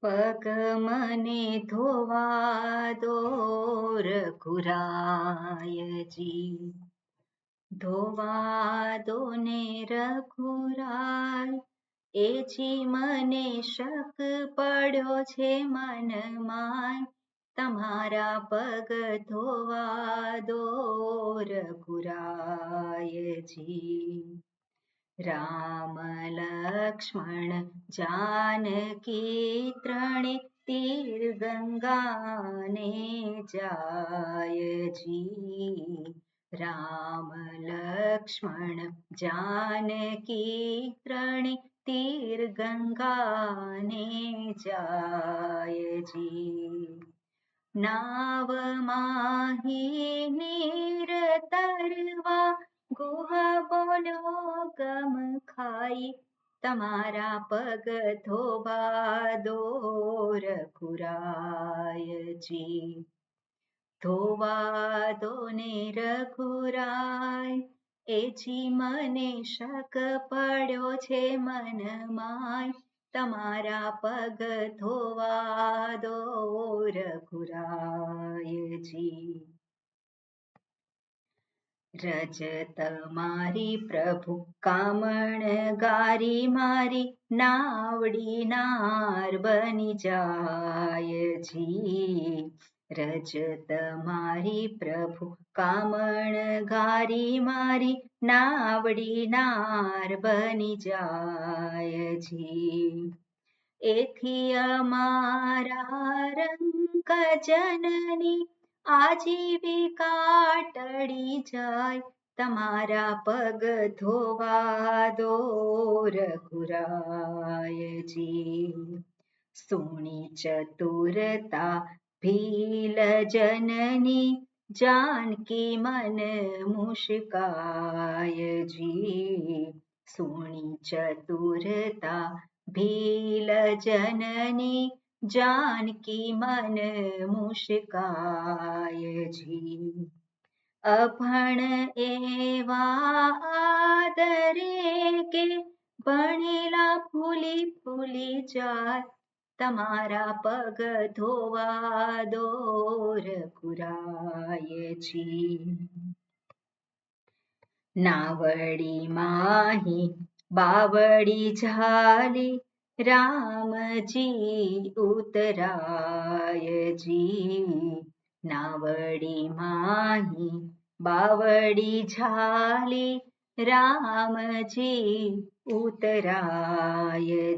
પગ મને ધોવા દો રઘુરાયજી, ધોવા દો ને રઘુરાય. એજી મને શક પડ્યો છે મનમાં, તમારા પગ ધોવા દો રઘુરાયજી. રામ લક્ષ્મણ જાનકી ત્રણે તીર ગંગાને જાયજી. રામ લક્ષ્મણ જાનકી ત્રણે તીર ગંગાને જાયજી. નાવ માહી નીર તરવા ગુહ બોલ્યો ગમ ખાઈ, તમારા પગ ધોવા દો રઘુરાયજી, ધોવા દો ને રઘુરાય. એજી મને શક પડ્યો છે મનમાય, તમારા પગ ધોવા દો રઘુરાયજી. રજત મારી પ્રભુ કામણ ગારી મારી, નાવડી નાર બની જાયજી. રજત મારી પ્રભુ કામણ ગારી મારી, નાવડી નાર બની જાયજી. એથી અમારા રંક જનની આજીવિકા ટળી જાય, તમારા પગ ધોવા દો રઘુરાયજી. સુણી ચતુરતા ભીલ જનની, જાનકી મન મુશ્કાયજી. સુણી ચતુરતા ભીલ જનની, જાનકી મન મુશ્કાયજી. અભણ એવા આદરે કે ભણેલા ભૂલી ભૂલી જાય, તમારા પગ ધોવા દો રઘુરાયજી. નાવડી માહી બાવડી ઝાલી, રામજી ઉતરાયજી. નાવડી માહી બાવડી ઝાલી, રામજી ઉતરાયજી.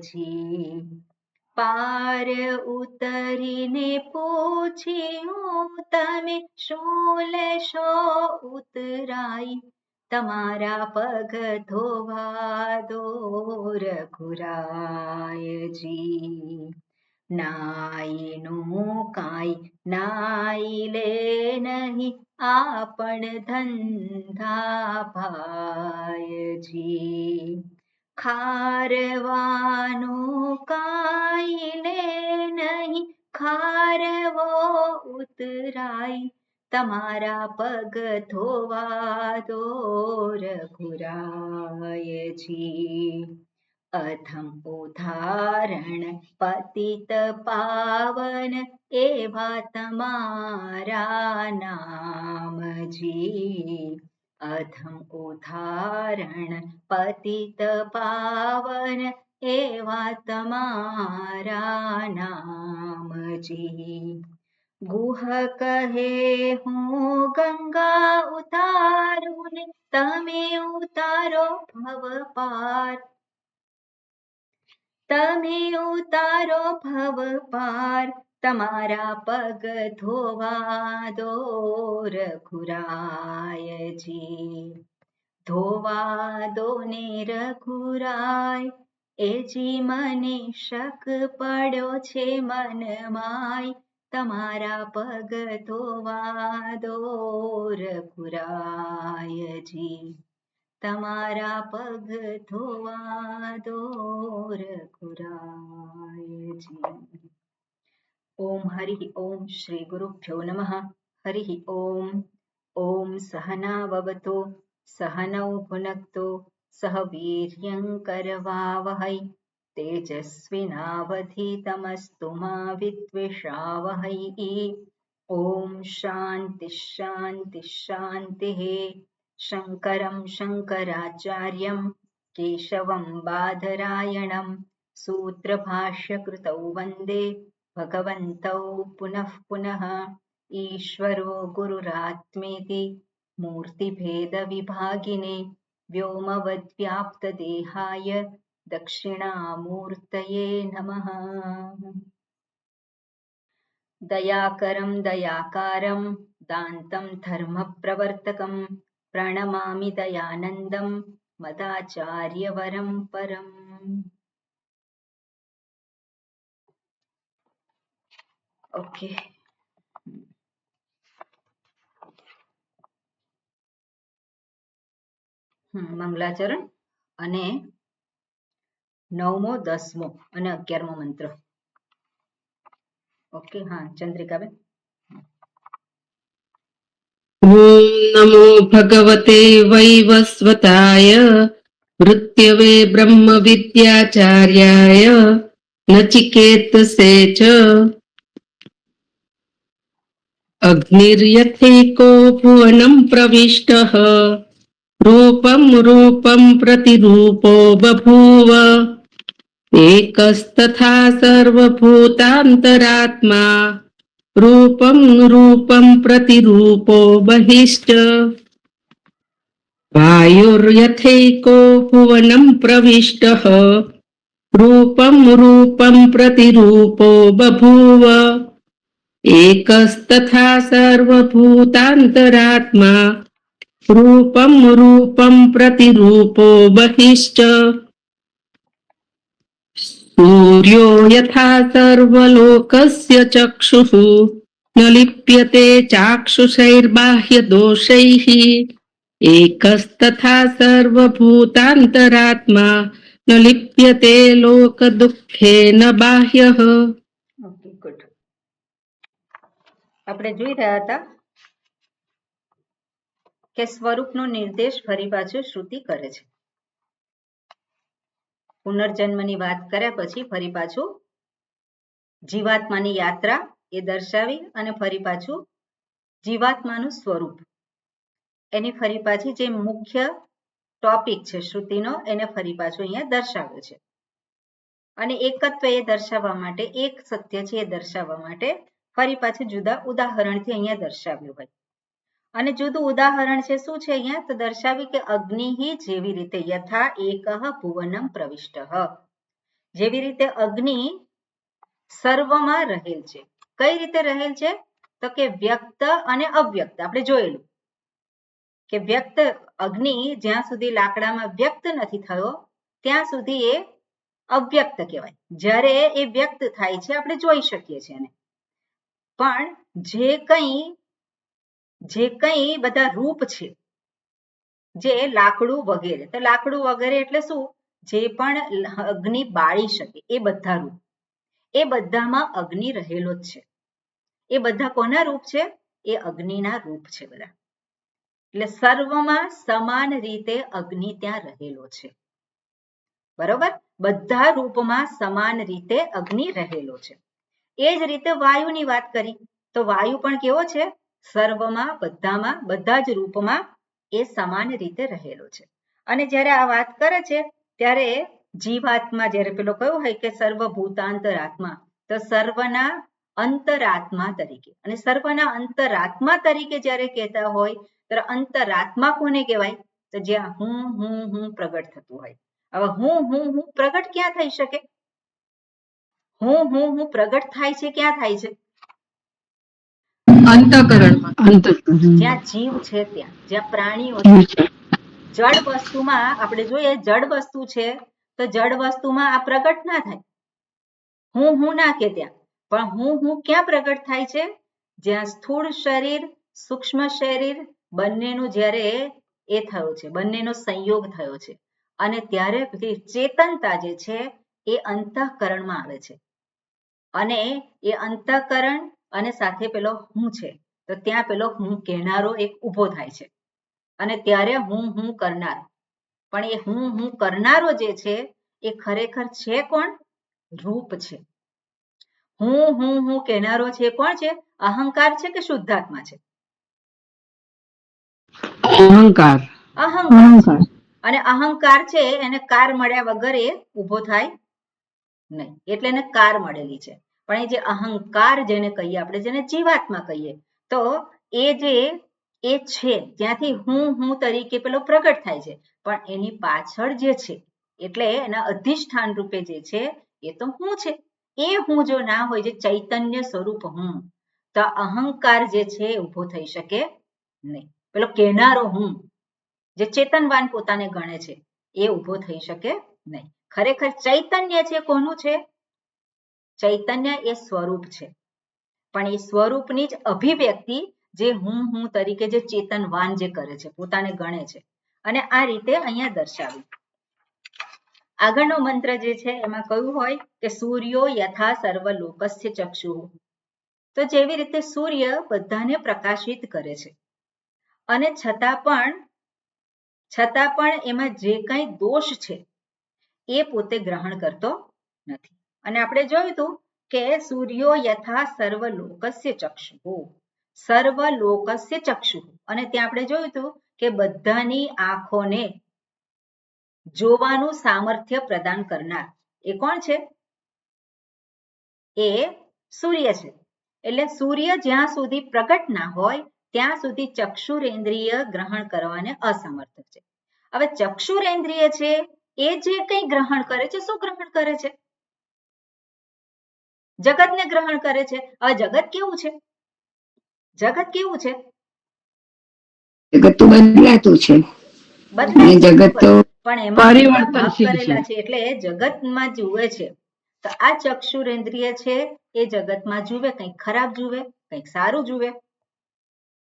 પાર ઉતરીને પૂછ્યું તમે શું લેશો ઉતરાઈ, તમારા પગ ધોવા દો રઘુરાયજી. નાઈનું કાંઈ નાઈ લે નહીં, આપણ ધંધા ભાયજી. ખારવાનું કાંઈ લે નહીં, ખારવો ઉતરાય, તમારા પગ ધોવા દો રઘુરાયજી. અધમ ઉદાહરણ પતિત પાવન, એવા તમારા નામજી. અધમ ઉદાહરણ પતિત પાવન, એવા તમારા નામજી. ગુહ કહે હું ગંગા ઉતારું ને, તમે ઉતારો ભવ પાર, તમે ઉતારો ભવ પાર. તમારા પગ ધોવા દો રઘુરાયજી, ધોવા દો ને રઘુરાય. એજી મને શક પડ્યો છે મનમાય, તમારા પગ ધોવા દો રઘુરાયજી, તમારા પગ ધોવા દો રઘુરાયજી. ઓમ હરિ ઓમ શ્રી ગુરુભ્યો નમઃ. હરિ ઓમ. ઓમ સહનાવવતુ સહનૌ ભુનક્તુ સહ વીર્યં કરવાવહૈ तेजस्विनावधीतमस्तु मा विद्विषावहै। ॐ शान्तिः शान्तिः शान्तिः। शङ्करं शङ्कराचार्यं केशवं बादरायणं सूत्रभाष्यकृतौ वन्दे भगवन्तौ पुनः पुनः। ईश्वरो गुरुरात्मेति मूर्तिभेदविभागिने व्योमवद्व्याप्तदेहाय दक्षिणामूर्तये नमः। दयाकरं दयाकारं दान्तं धर्मप्रवर्तकं प्रणमामि दयानन्दं मदाचार्यवरं परम्। ओके, મંગલાચરણ અને 9મો 10મો અને 11મો મંત્ર. ઓકે, હા ચંદ્રિકાબેન. ઓમ નમો ભગવતે વૈવસ્વતાય મૃત્યવે બ્રહ્મ વિદ્યાચાર્યાય નચિકેતસે ચ અગ્નિર્યથૈકો ભુવનમ પ્રવિષ્ટઃ રૂપમ રૂપમ પ્રતિરૂપો બભૂવ એકસ્તથા સર્વભૂતાંતરાત્મા रूपं रूपं प्रतिरूपो बहिश्च वायुर्यथैको भुवनं प्रविष्टः रूपं रूपं प्रतिरूपो बभूव एकस्तथा सर्वभूतान्तरात्मा रूपं रूपं प्रतिरूपो बहिश्च सूर्यो यथा सर्वलोकस्य चक्षुः न लिप्यते चाक्षुषैर्बाह्यदोषैः एकस्तथा सर्वभूतान्तरात्मा न लिप्यते लोकदुःखेन बाह्यः. Okay, good. આપણે જોઈ રહ્યા હતા કે સ્વરૂપનો નિર્દેશ ફરી પાછું શ્રુતિ કરે છે. પુનર્જન્મની વાત કર્યા પછી ફરી પાછું જીવાત્માની યાત્રા એ દર્શાવી અને ફરી પાછું જીવાત્માનું સ્વરૂપ એની ફરી પાછી જે મુખ્ય ટોપિક છે શ્રુતિનો એને ફરી પાછું અહીંયા દર્શાવ્યો છે. અને એકત્વ એ દર્શાવવા માટે, એક સત્ય છે એ દર્શાવવા માટે ફરી પાછું જુદા ઉદાહરણથી અહીંયા દર્શાવ્યું હોય. અને જુદું ઉદાહરણ છે શું છે અહીંયા તો દર્શાવ્યું કે અગ્નિ જેવી રીતે યથા એકઃ ભુવનમ પ્રવિષ્ટઃ, જેવી રીતે અગ્નિ સર્વમાં રહેલ છે. કઈ રીતે રહેલ છે તો કે વ્યક્ત અને અવ્યક્ત. આપણે જોયેલું કે વ્યક્ત અગ્નિ જ્યાં સુધી લાકડામાં વ્યક્ત નથી થયો ત્યાં સુધી એ અવ્યક્ત કહેવાય. જ્યારે એ વ્યક્ત થાય છે આપણે જોઈ શકીએ છીએ એને. પણ જે કંઈ બધા રૂપ છે, જે લાકડું વગેરે, તો લાકડું વગેરે એટલે શું, જે પણ અગ્નિ બાળી શકે એ બધા રૂપ, એ બધામાં અગ્નિ રહેલો જ છે. એ બધા કોના રૂપ છે? એ અગ્નિના રૂપ છે બધા. એટલે સર્વમાં સમાન રીતે અગ્નિ ત્યાં રહેલો છે. બરોબર, બધા રૂપમાં સમાન રીતે અગ્નિ રહેલો છે. એ જ રીતે વાયુની વાત કરી તો વાયુ પણ કેવો છે? સર્વમાં બધામાં બધા જ રૂપમાં એ સમાન રીતે રહેલો છે. અને જ્યારે આ વાત કરે છે ત્યારે જીવાત્મા, જ્યારે પેલો કયો હોય કે સર્વભૂતાંતરાત્મા, તો સર્વના અંતરાત્મા તરીકે. અને સર્વના અંતરાત્મા તરીકે જ્યારે કહેતા હોય ત્યારે અંતરાત્મા કોને કહેવાય? તો જ્યાં હું પ્રગટ થતું હોય. હવે હું પ્રગટ ક્યાં થઈ શકે? હું પ્રગટ થાય છે ક્યાં થાય છે? અંતઃકરણમાં. જ્યાં જીવ છે ત્યાં, જ્યાં પ્રાણીઓ છે. જડ વસ્તુમાં આપણે જોઈએ, જડ વસ્તુ છે તો જડ વસ્તુમાં આ પ્રગટ ના થાય. હું ના કે ત્યાં, પણ હું ક્યાં પ્રગટ થાય છે? જ્યાં સ્થૂળ શરીર, સૂક્ષ્મ શરીર બંનેનું જ્યારે એ થયો છે, બંનેનો સંયોગ થયો છે, અને ત્યારે ચેતનતા જે છે એ અંતઃકરણમાં આવે છે. અને એ અંતઃકરણ અને સાથે પેલો હું છે તો ત્યાં પેલો હું કહેનારો એક ઊભો થાય છે. અને ત્યારે હું કરનાર, પણ એ હું કરનારો જે છે એ ખરેખર છે કોણ? રૂપ છે. હું કહેનારો છે કોણ છે? અહંકાર છે કે શુદ્ધાત્મા છે? અહંકાર. અહંકાર. અને અહંકાર છે એને કાર મળ્યા વગર એ ઊભો થાય નહીં, એટલે એને કાર મળેલી છે. પણ એ જે અહંકાર જેને કહીએ આપણે, જેને જીવાત્મા કહીએ, તો એ જે એ છે જ્યાંથી હું તરીકે પેલો પ્રગટ થાય છે, પણ એની પાછળ જે છે એટલે એના અધિષ્ઠાન રૂપે જે છે એ તો હું છે. એ હું જો ના હોય, જે ચૈતન્ય સ્વરૂપ હું, તો અહંકાર જે છે ઊભો થઈ શકે નહીં. પેલો કહેનારો હું, જે ચેતનવાન પોતાને ગણે છે, એ ઊભો થઈ શકે નહીં. ખરેખર ચૈતન્ય છે કોનું છે? ચૈતન્ય એ સ્વરૂપ છે, પણ એ સ્વરૂપની જ અભિવ્યક્તિ જે હું તરીકે જે ચેતનવાન જે કરે છે, પોતાને ગણે છે, અને આ રીતે અહીંયા દર્શાવ્યું. આગળનો મંત્ર જે છે એમાં કયું હોય કે સૂર્યો યથા સર્વલોકસ્ય ચક્ષુઃ. તો જેવી રીતે સૂર્ય બધાને પ્રકાશિત કરે છે, અને છતાં પણ એમાં જે કંઈ દોષ છે એ પોતે ગ્રહણ કરતો નથી. અને આપણે જોયું હતું કે સૂર્યો યથા સર્વલોકસ્ય ચક્ષુઃ, સર્વલોકસ્ય ચક્ષુઃ, અને ત્યાં આપણે જોયું હતું કે બધાની આંખોને જોવાનું સામર્થ્ય પ્રદાન કરનાર એ કોણ છે? એ સૂર્ય છે. એટલે સૂર્ય જ્યાં સુધી પ્રગટ ના હોય ત્યાં સુધી ચક્ષુરેન્દ્રિય ગ્રહણ કરવાને અસમર્થ છે. હવે ચક્ષુરેન્દ્રિય છે એ જે કંઈ ગ્રહણ કરે છે, શું ગ્રહણ કરે છે? જગતને ગ્રહણ કરે છે. હવે જગત કેવું છે? જગત કેવું છે? જગત તો બદલાતું છે, જગત તો પણ એમાં ભાગ કરેલા છે, એટલે જગતમાં જુએ છે. તો આ ચક્ષુરેન્દ્રિય છે એ જગતમાં જુએ, કંઈક ખરાબ જુએ, કંઈક સારું જુએ.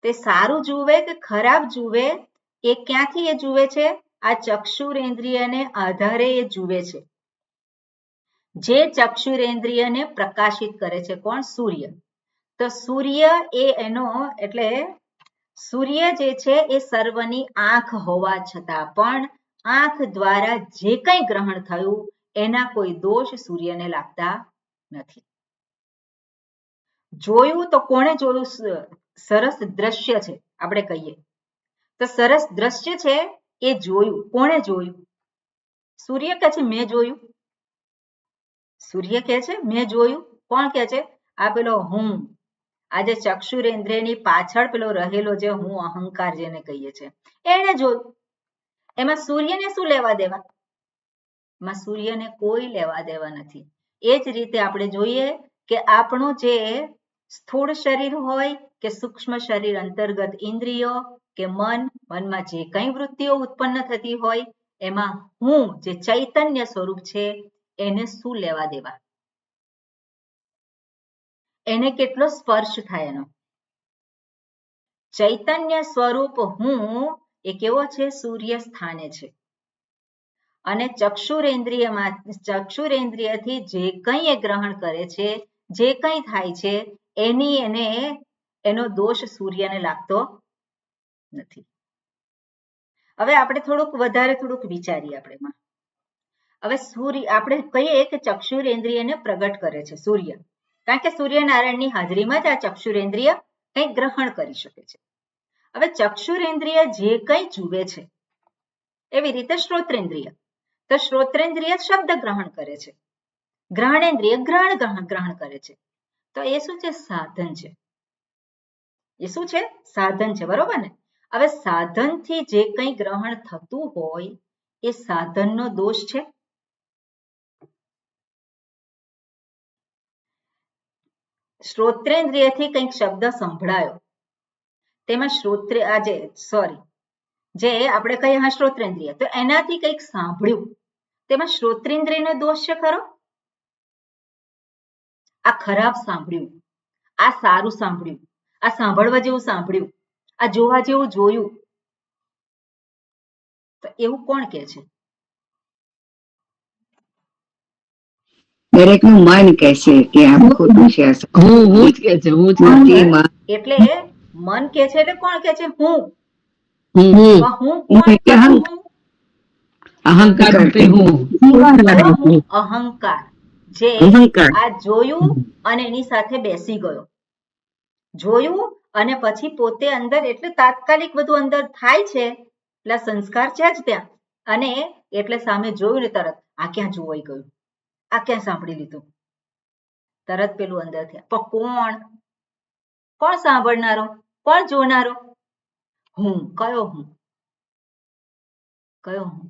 તે સારું જુએ કે ખરાબ જુએ એ ક્યાંથી એ જુએ છે? આ ચક્ષુરેન્દ્રિયને આધારે એ જુએ છે. જે ચક્ષુરેન્દ્રિયને પ્રકાશિત કરે છે કોણ? સૂર્ય. તો સૂર્ય એ એનો એટલે સૂર્ય જે છે એ સર્વની આંખ હોવા છતાં પણ આંખ દ્વારા જે કંઈ ગ્રહણ થયું એના કોઈ દોષ સૂર્યને લાગતા નથી. જોયું તો કોણે જોયું? સરસ દ્રશ્ય છે આપણે કહીએ તો સરસ દ્રશ્ય છે એ જોયું. કોણે જોયું? સૂર્ય કહે છે મેં જોયું. સૂર્ય કહે છે મેં જોયું. કોણ કહે છે? આ પેલો હું, આજે ચક્ષુરેન્દ્રિયની પાછળ પેલો રહેલો જે હું, અહંકાર જેને કહીએ છીએ, એને જોયું. એમાં સૂર્યને શું લેવા દેવા? એમાં સૂર્યને કોઈ લેવા દેવા નથી. એ જ રીતે આપણે જોઈએ કે આપણું જે સ્થૂળ શરીર હોય કે સૂક્ષ્મ શરીર અંતર્ગત ઇન્દ્રિયો કે મનમાં જે કંઈ વૃત્તિઓ ઉત્પન્ન થતી હોય, એમાં હું જે ચૈતન્ય સ્વરૂપ છે એને શું લેવા દેવા? એને કેટલો સ્પર્શ થાય એનો? ચૈતન્ય સ્વરૂપ હું એ કેવો છે? સૂર્ય સ્થાને છે. અને ચક્ષુરેન્દ્રિયથી જે કંઈ એ ગ્રહણ કરે છે, જે કંઈ થાય છે, એનો દોષ સૂર્યને લાગતો નથી. હવે આપણે થોડુંક વિચારીએ. હવે સૂર્ય આપણે કહીએ કે ચક્ષુરેન્દ્રિયને પ્રગટ કરે છે સૂર્ય, કારણ કે સૂર્યનારાયણની હાજરીમાં જ આ ચક્ષુરેન્દ્રિય કંઈ ગ્રહણ કરી શકે છે. હવે ચક્ષુરેન્દ્રિય જે કંઈ જુએ છે, એવી રીતે શ્રોત્રેન્દ્રિય, તો શ્રોત્રેન્દ્રિય શબ્દ ગ્રહણ કરે છે, ગ્રહણેન્દ્રિય ગ્રહણ કરે છે. તો એ શું છે? સાધન છે. એ શું છે? સાધન છે, બરોબર ને? હવે સાધનથી જે કંઈ ગ્રહણ થતું હોય એ સાધનનો દોષ છે? શ્રોત્રેન્દ્રિયથી કંઈક શબ્દ સંભળાયો, તેમાં જે આપણે કહીએ હા શ્રોત્રેન્દ્રિય, તો એનાથી કંઈક સાંભળ્યું, તેમાં શ્રોત્રેન્દ્રિયનો દોષ છે ખરો? આ ખરાબ સાંભળ્યું, આ સારું સાંભળ્યું, આ સાંભળવા જેવું સાંભળ્યું, આ જોવા જેવું જોયું, તો એવું કોણ કહે છે? દરેકનું મન કહે છે કે આ ખોટું છે. હું જ કહે છે. એટલે મન કહે છે એટલે કોણ કહે છે? હું. અહંકાર રૂપે હું. કયો હું? અહંકાર. જે અહંકાર. આ જોયું અને એની સાથે બેસી ગયો. જોયું અને પછી પોતે અંદર એટલે તાત્કાલિક બધું અંદર થાય છે એટલે સંસ્કાર છે જ ત્યાં અને એટલે સામે જોયું ને તરત આ ક્યાં જોવાઈ ગયું, આ ક્યાં સાંભળી લીધું, તરત પેલું અંદર થયા. પણ કોણ સાંભળનારો, કોણ જોનારો? હું. કયો હું? કયો હું?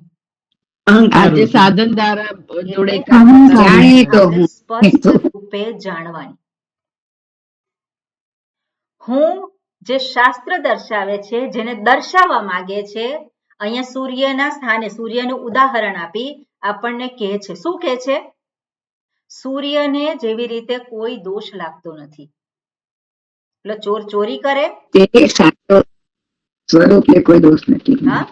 આજે સાધન દ્વારા જોડે જાણીએ તો આપણે હું સ્પષ્ટ રૂપે જાણવાની. હું જે શાસ્ત્ર દર્શાવે છે, જેને દર્શાવવા માંગે છે, અહીંયા સૂર્યના સ્થાને સૂર્યનું ઉદાહરણ આપી આપણને કહે છે. શું કહે છે? સૂર્યને જેવી રીતે કોઈ દોષ લાગતો નથી. એટલે ચોર ચોરી કરે તે સાચો સ્વરૂપે કોઈ દોષ નથી. હા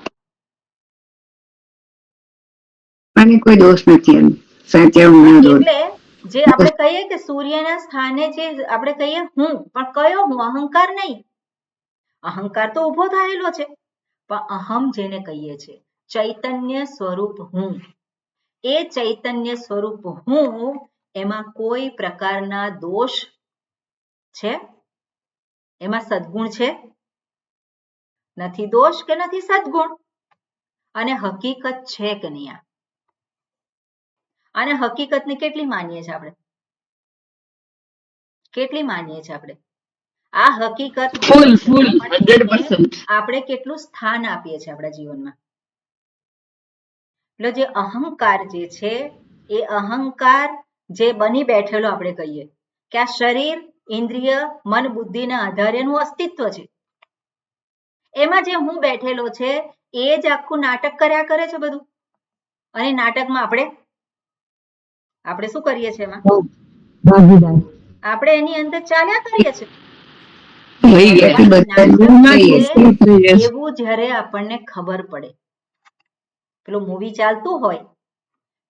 અને કોઈ દોષ નથી એમ સાચા ઊંઘનો દોષ. એટલે જે આપણે કહીએ કે સૂર્યના સ્થાને જે આપણે કહીએ હું, પણ કયો હું? અહંકાર નહીં. અહંકાર તો ઉભો થયેલો છે, પણ અહમ જેને કહીએ છીએ ચૈતન્ય સ્વરૂપ હું, એ ચૈતન્ય સ્વરૂપ હું એમાં કોઈ પ્રકારના દોષ છે? એમાં સદગુણ છે? નથી દોષ કે નથી સદગુણ. અને હકીકત છે કે નહીં? અને હકીકતને કેટલી માનીએ છીએ આપણે? કેટલી માનીએ છીએ આપણે? આ હકીકત આપણે કેટલું સ્થાન આપીએ છીએ આપણા જીવનમાં? એટલે જે અહંકાર જે છે એ અહંકાર જે બની બેઠેલો આપણે કહીએ કે આ શરીર, ઇન્દ્રિય, મન, બુદ્ધિના આધારેનું અસ્તિત્વ છે. એમાં જે હું બેઠેલો છે એ જ આખું નાટક કર્યા કરે છે બધું. અને નાટકમાં આપણે શું કરીએ છીએ? એમાં આપણે એની અંદર ચાલ્યા કરીએ છીએ. એવું જ્યારે આપણને ખબર પડે, પેલું મૂવી ચાલતું હોય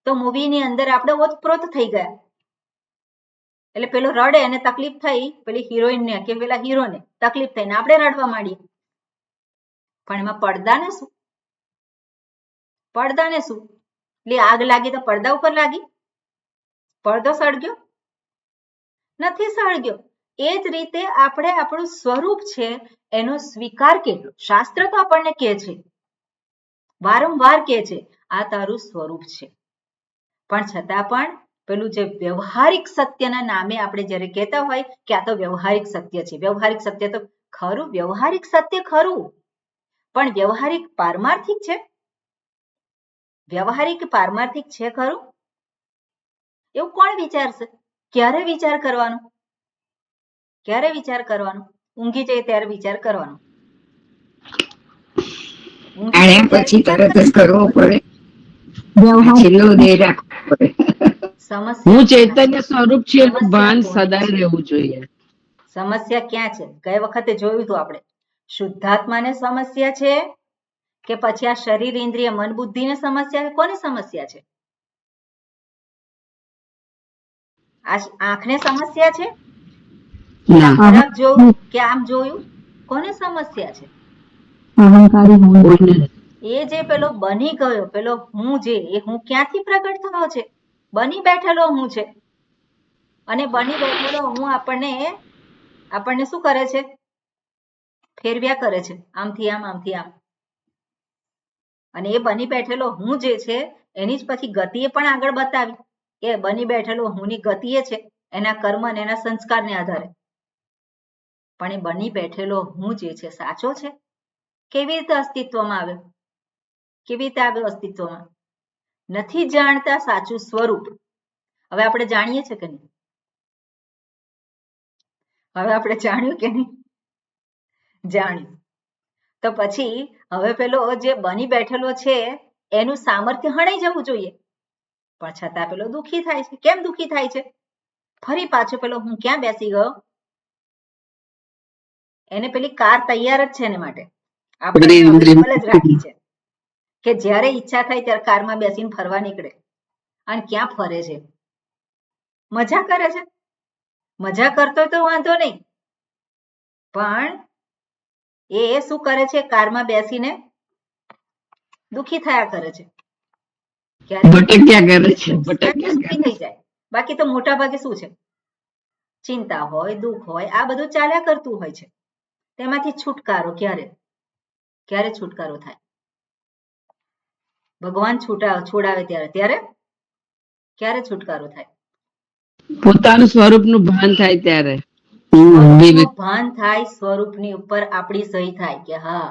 તો મૂવીની અંદર આપણે ઓતપ્રોત થઈ ગયા એટલે પેલો રડે અને તકલીફ થઈ પેલી હિરોઈનને કે પેલા હીરોને તકલીફ થઈને આપણે રડવા માંડીએ. પણ એમાં પડદાને શું? પડદાને શું? એટલે આગ લાગી તો પડદા ઉપર લાગી? પડદો સળગ્યો? નથી સળગ્યો. એ જ રીતે આપણે આપણું સ્વરૂપ છે એનો સ્વીકાર કેટલો? શાસ્ત્ર તો આપણને કહે છે, વારંવાર કહે છે આ તારું સ્વરૂપ છે, પણ છતાં પણ પેલું જે વ્યવહારિક સત્યના નામે આપણે જ્યારે કહેતા હોય કે આ તો વ્યવહારિક સત્ય છે, વ્યવહારિક સત્ય તો ખરું, વ્યવહારિક સત્ય ખરું, પણ વ્યવહારિક પારમાર્થિક છે? વ્યવહારિક પારમાર્થિક છે ખરું? એવું કોણ વિચારશે? ક્યારે વિચાર કરવાનો? ક્યારે વિચાર કરવાનો? ઊંઘી જાય ત્યારે વિચાર કરવાનો. પછી તરત જ કરવો પડે. છેલ્લો દેહ રાખવો પડે. હું ચૈતન્ય સ્વરૂપ છે એનું ભાન સદાય રહેવું જોઈએ. સમસ્યા ક્યાં છે? ગઈ વખતે જોયું હતું આપણે. શુદ્ધાત્માને સમસ્યા છે કે પછી આ શરીર, ઇન્દ્રિય, મન, બુદ્ધિને સમસ્યા છે? કોની સમસ્યા છે? આ આંખને સમસ્યા છે? ખરાબ જોયું કે આમ જોયું? કોને સમસ્યા છે? એ જે પેલો બની ગયો પેલો હું, જે એ હું ક્યાંથી પ્રગટ થયો છે? બની બેઠેલો હું છે. અને બની બેઠેલો હું આપણને શું કરે છે? ફેરવ્યા કરે છે, આમથી આમ, આમથી આમ. અને એ બની બેઠેલો હું જે છે એની જ પછી ગતિએ પણ આગળ બતાવી કે બની બેઠેલો હુંની ગતિએ છે એના કર્મ અને એના સંસ્કારને આધારે. પણ એ બની બેઠેલો હું જે છે સાચો છે? કેવી રીતે અસ્તિત્વમાં આવ્યો? કેવી રીતે આવ્યો અસ્તિત્વમાં? નથી જાણતા સાચું સ્વરૂપ. હવે આપણે જાણીએ છીએ કે નહીં? હવે આપણે જાણ્યું કે નહીં? જાણ્યું. તો પછી હવે પેલો જે બની બેઠેલો છે એનું સામર્થ્ય હણાઈ જવું જોઈએ, પણ છતાં પેલો દુઃખી થાય છે. કેમ દુઃખી થાય છે? ફરી પાછો પેલો હું ક્યાં બેસી ગયો? એને પેલી કાર તૈયાર જ છે એને માટે. આપણે અવેલેબલ જ રાખી છે કે જ્યારે ઈચ્છા થાય ત્યારે કારમાં બેસીને ફરવા નીકળે. અને ક્યાં ફરે છે? મજા કરે છે? મજા કરતો તો વાંધો નહીં, પણ એ શું કરે છે? કારમાં બેસીને દુઃખી થયા કરે છે. ક્યારે ભટક્યા કરે છે, ત્યારે ભટક્યા સુખી કરે થઈ જાય. બાકી તો મોટા ભાગે શું છે, ચિંતા હોય, દુઃખ હોય, આ બધું ચાલ્યા કરતું હોય છે. તેમાંથી છુટકારો ક્યારે ક્યારે છુટકારો થાય? ભગવાન છોડાવે ત્યારે ક્યારે છુટકારો થાય? પોતાનું સ્વરૂપનું ભાન થાય ત્યારે. સ્વરૂપનું ભાન થાય, સ્વરૂપની ઉપર આપણી સહી થાય કે હા,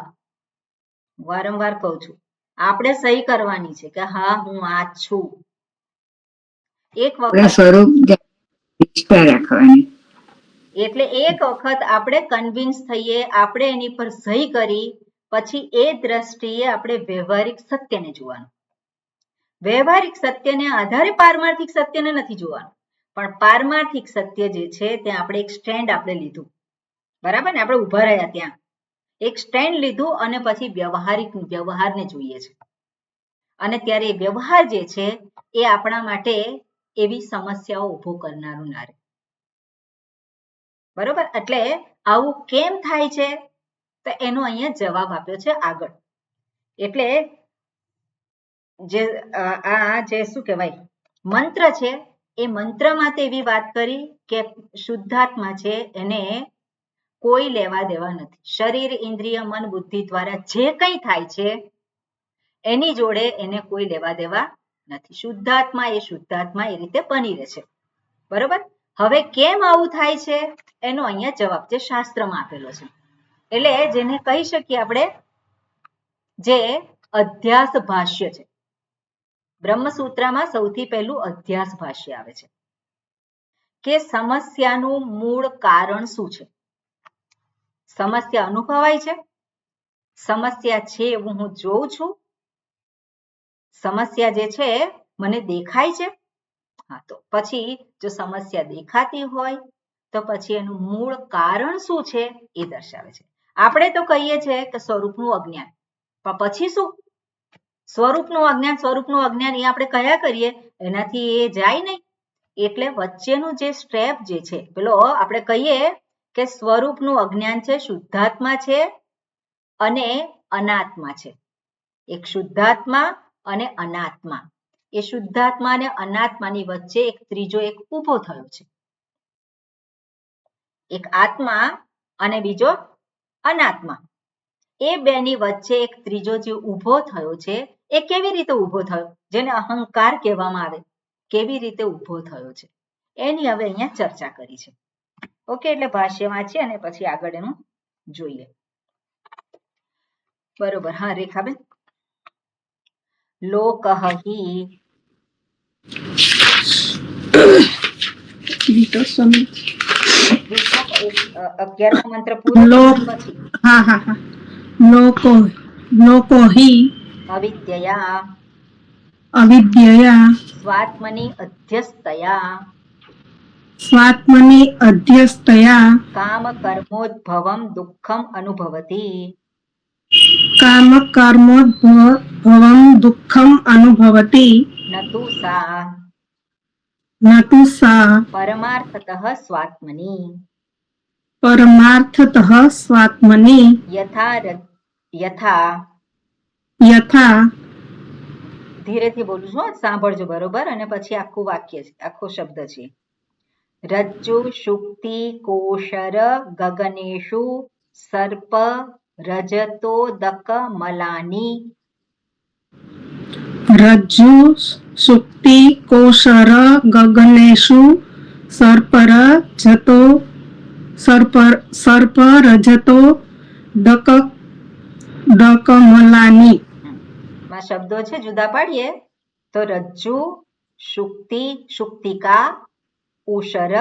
વારંવાર કહું છું, આપણે સહી કરવાની છે કે હા હું આ છું. એક વખત સ્વરૂપ નિષ્ઠા રાખવાની. એટલે એક વખત આપણે કન્વિન્સ થઈએ, આપણે એની પર સહી કરી, પછી એ દ્રષ્ટિએ આપણે વ્યવહારિક સત્યને જોવાનું. વ્યવહારિક સત્યને આધારે પારમાર્થિક સત્યને નથી જોવાનું, પણ પારમાર્થિક સત્ય જે છે ત્યાં આપણે એક સ્ટેન્ડ આપણે લીધું, બરાબર ને? આપણે ઉભા રહ્યા ત્યાં એક સ્ટેન્ડ લીધું અને પછી વ્યવહારને જોઈએ છે. અને ત્યારે વ્યવહાર જે છે એ આપણા માટે એવી સમસ્યાઓ ઊભો કરનારું ના રહે. બરોબર? એટલે આવું કેમ થાય છે તો એનો અહીંયા જવાબ આપ્યો છે આગળ. એટલે જે શું કહેવાય મંત્ર છે, એ મંત્રમાં તો એવી વાત કરી કે શુદ્ધાત્મા છે એને કોઈ લેવા દેવા નથી. શરીર, ઇન્દ્રિય, મન, બુદ્ધિ દ્વારા જે કંઈ થાય છે એની જોડે એને કોઈ લેવા દેવા નથી. શુદ્ધાત્મા એ રીતે બની રહે છે. બરોબર? હવે કેમ આવું થાય છે એનો અહીંયા જવાબ જે શાસ્ત્રમાં આપેલો છે. એટલે જેને કહી શકીએ આપણે જે અધ્યાસ ભાષ્ય છે. બ્રહ્મસૂત્રમાં સૌથી પહેલું અધ્યાસ ભાષ્ય આવે છે કે સમસ્યાનું મૂળ કારણ શું છે. સમસ્યા અનુભવાય છે, સમસ્યા છે એવું હું જોઉં છું, સમસ્યા જે છે મને દેખાય છે. હા, તો પછી જો સમસ્યા દેખાતી હોય તો પછી એનું મૂળ કારણ શું છે એ દર્શાવે છે. આપણે તો કહીએ છીએ કે સ્વરૂપનું અજ્ઞાન, પણ પછી શું? સ્વરૂપનું અજ્ઞાન એ આપણે કયા કરીએ એનાથી એ જાય નહીં. એટલે વચ્ચેનું જે સ્ટેપ જે છે પેલો આપણે કહીએ કે સ્વરૂપનું અજ્ઞાન છે, શુદ્ધાત્મા છે અને અનાત્મા છે. એક શુદ્ધાત્મા અને અનાત્મા. એ શુદ્ધાત્મા અને અનાત્માની વચ્ચે એક ત્રીજો એક ઊભો થયો છે. એક આત્મા અને બીજો અનાત્મા. એ બેની વચ્ચે એક ત્રીજો જે ઊભો થયો છે એ કેવી રીતે ઊભો થયો, જેને અહંકાર કહેવામાં આવે, કેવી રીતે ઊભો થયો છે એની હવે અહીંયા ચર્ચા કરી છે. ઓકે, એટલે ભાષ્ય વાંચીએ અને પછી આગળ એનું જોઈએ. બરોબર. હા રેખાબેન. લોકઃ હિ 11મો મંત્ર પૂરો પછી લોકો હિ અવિદ્યયા સ્વાત્મની અધ્યસ્તયા કામ કર્મોદ્ભવમ દુઃખમ અનુભવતી નતુ સા પરમાર્થતઃ સ્વાત્મની યથા ધીરેથી બોલું છું, સાંભળજો બરોબર, અને પછી આખું વાક્ય છે, આખો શબ્દ છે. રજ્જુ શુક્તિ કોશર ગગનેશુ સર્પ રજતોદક મલાની. રજ્જુ સુક્તિ કોશર ગગનેશુ સર્પ રજતો ડકમલાની. માં શબ્દો છે જુદા પાડીએ તો રજ્જુ, શુક્તિ, શુક્તિકા, ઉષર,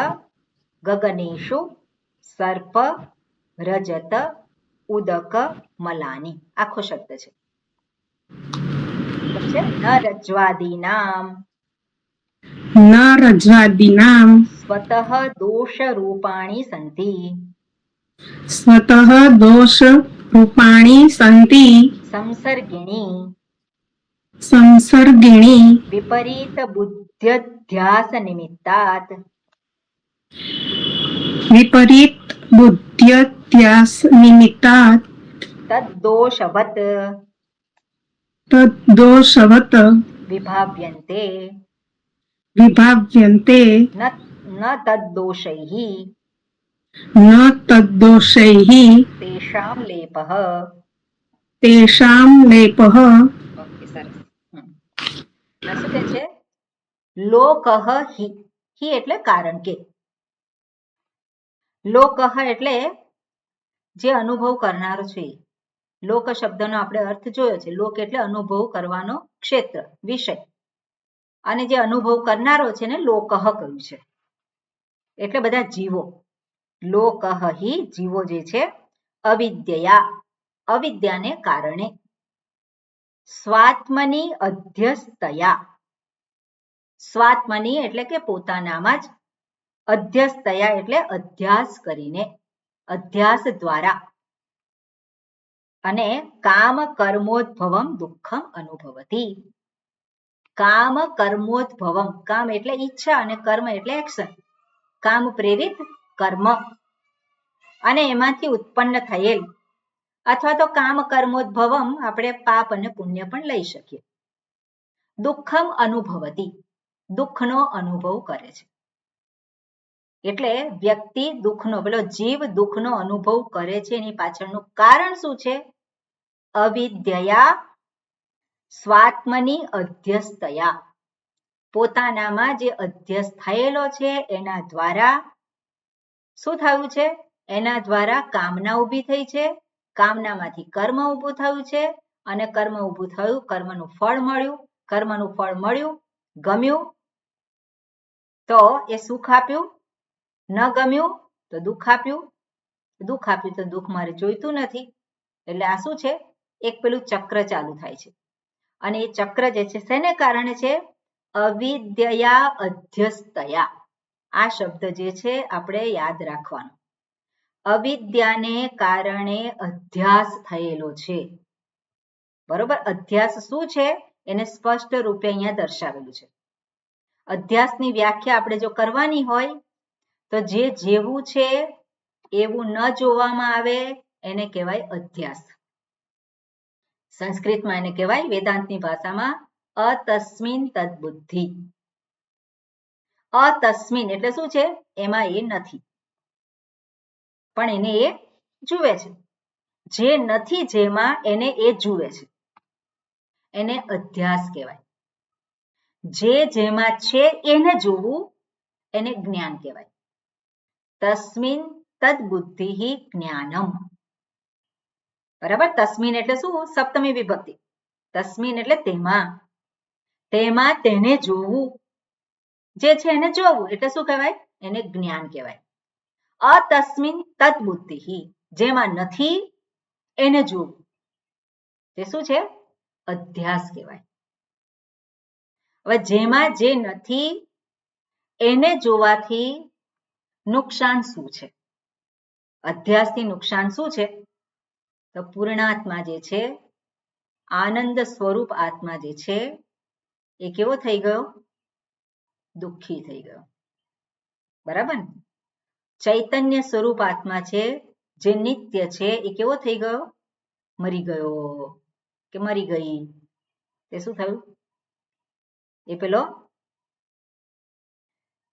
ગગનેશુ, સર્પ, રજત, ઉદક, મલાની. આખો શબ્દ છે. ન રજ્વાદીનામ સ્વતઃ દોષ રૂપાણી સંતિ સંસર્ગિણી વિપરીત બુદ્ધ્યધ્યાસ નિમિત્તાત તદ્દોષવત વિભાવ્યન્તે વિભાવ્યન્તે ન ન તદ્દોષૈઃ ન તદ્દોષૈઃ તેષાં લેપઃ. તેષાં લેપઃ. ઓકે, સરસ. શું કે છે? લોકઃ હિ. હિ એટલે કારણ કે. લોકઃ એટલે જે અનુભવ કરનારો છે. લોક શબ્દનો આપણે અર્થ જોયો છે. લોક એટલે અનુભવ કરવાનો ક્ષેત્ર, વિષય. અને જે અનુભવ કરનારો છે ને લોકઃ કહ્યું છે. એટલે બધા જીવો. લોકઃ હિ જીવો જે છે અવિદ્યયા અવિદ્યાને કારણે સ્વાત્મની અધ્યસ્તયા સ્વાત્મની એટલે કે પોતાનામાં જ અધ્યસ્તયા એટલે અધ્યાસ કરીને અધ્યાસ દ્વારા અને કામ કર્મોદ્ભવમ દુઃખમ અનુભવતી. કામ કર્મોદ્ભવમ કામ એટલે ઈચ્છા અને કર્મ એટલે એક્શન. કામ પ્રેરિત કર્મ અને એમાંથી ઉત્પન્ન થયેલ અથવા તો કામ કર્મોદ્ભવમ આપણે પાપ અને પુણ્ય પણ લઈ શકીએ. દુઃખમ અનુભવતી દુઃખનો અનુભવ કરે છે. એટલે વ્યક્તિ દુઃખનો પેલો જીવ દુઃખનો અનુભવ કરે છે એની પાછળનું કારણ શું છે? અવિદ્યયા સ્વાત્મની અધ્યસ્તયા પોતાનામાં જે અધ્યસ્ત થયેલો છે એના દ્વારા શું થયું છે? એના દ્વારા કામના ઊભી થઈ છે. કામનામાંથી કર્મ ઊભું થયું છે અને કર્મ ઊભું થયું, કર્મનું ફળ મળ્યું. કર્મનું ફળ મળ્યું, ગમ્યું તો એ સુખ આપ્યું, ન ગમ્યું તો દુઃખ આપ્યું, દુઃખ આપ્યું તો દુઃખ મારે જોઈતું નથી. એટલે આ શું છે? એક પેલું ચક્ર ચાલુ થાય છે. અને એ ચક્ર જે છે શેને કારણે છે? અવિદ્યયા અધ્યસ્તયા. આ શબ્દ જે છે આપણે યાદ રાખવાનો. અવિદ્યાને કારણે અધ્યાસ થયેલો છે. બરોબર? અધ્યાસ શું છે એને સ્પષ્ટ રૂપે અહીંયા દર્શાવેલું છે. અધ્યાસની વ્યાખ્યા આપણે જો કરવાની હોય તો જે જેવું છે એવું ન જોવામાં આવે એને કહેવાય અધ્યાસ. સંસ્કૃતમાં એને કહેવાય વેદાંતની ભાષામાં અતસ્મિન તદ્બુદ્ધિ. અતસ્મિન એટલે શું છે? એમાં એ નથી પણ એને એ જુએ છે. જે નથી જેમાં એને એ જુએ છે એને અધ્યાસ કહેવાય. જે જેમાં છે એને જોવું એને જ્ઞાન કહેવાય. તસ્મિન તદ્બુદ્ધિ જ્ઞાનમ. બરાબર? તસ્મિન એટલે શું? સપ્તમી વિભક્તિ. તસ્મિન એટલે તેમાં. તેમાં તેને જોવું. જે છે એને જોવું એટલે શું કહેવાય? એને જ્ઞાન કહેવાય. અતસ્મિન તદ્બુદ્ધિ જેમાં નથી એને જોવું તે શું છે? અધ્યાસ કહેવાય. હવે જેમાં જે નથી એને જોવાથી નુકસાન શું છે? અધ્યાસથી નુકસાન શું છે? તો પૂર્ણાત્મા જે છે આનંદ સ્વરૂપ આત્મા જે છે એ કેવો થઈ ગયો? દુઃખી થઈ ગયો. બરાબર ને? ચૈતન્ય સ્વરૂપ આત્મા છે જે નિત્ય છે એ કેવો થઈ ગયો? મરી ગયો કે મરી ગઈ. તે શું થયું? એ પેલો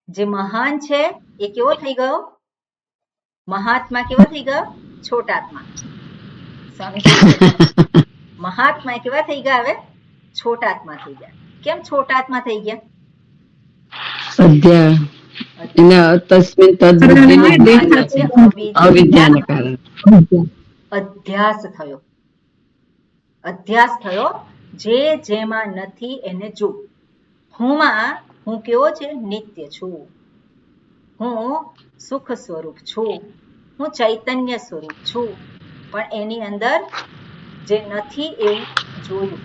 જે મહાન છે એ કેવો થઈ ગયો? મહાત્મા કેવો થઈ ગયો? છોટાત્મા. મહાત્મા કેવા થઈ ગયા? હવે છોટાત્મા થઈ ગયા. કેમ છોટાત્મા થઈ ગયા? અવિદ્યાને કારણે અધ્યાસ થયો. અધ્યાસ થયો. જે જેમાં નથી એને જો. હું કેવો છે? નિત્ય છું. હું સુખ સ્વરૂપ છું. હું ચૈતન્ય સ્વરૂપ છું. પણ એની અંદર જે નથી એવું જોયું.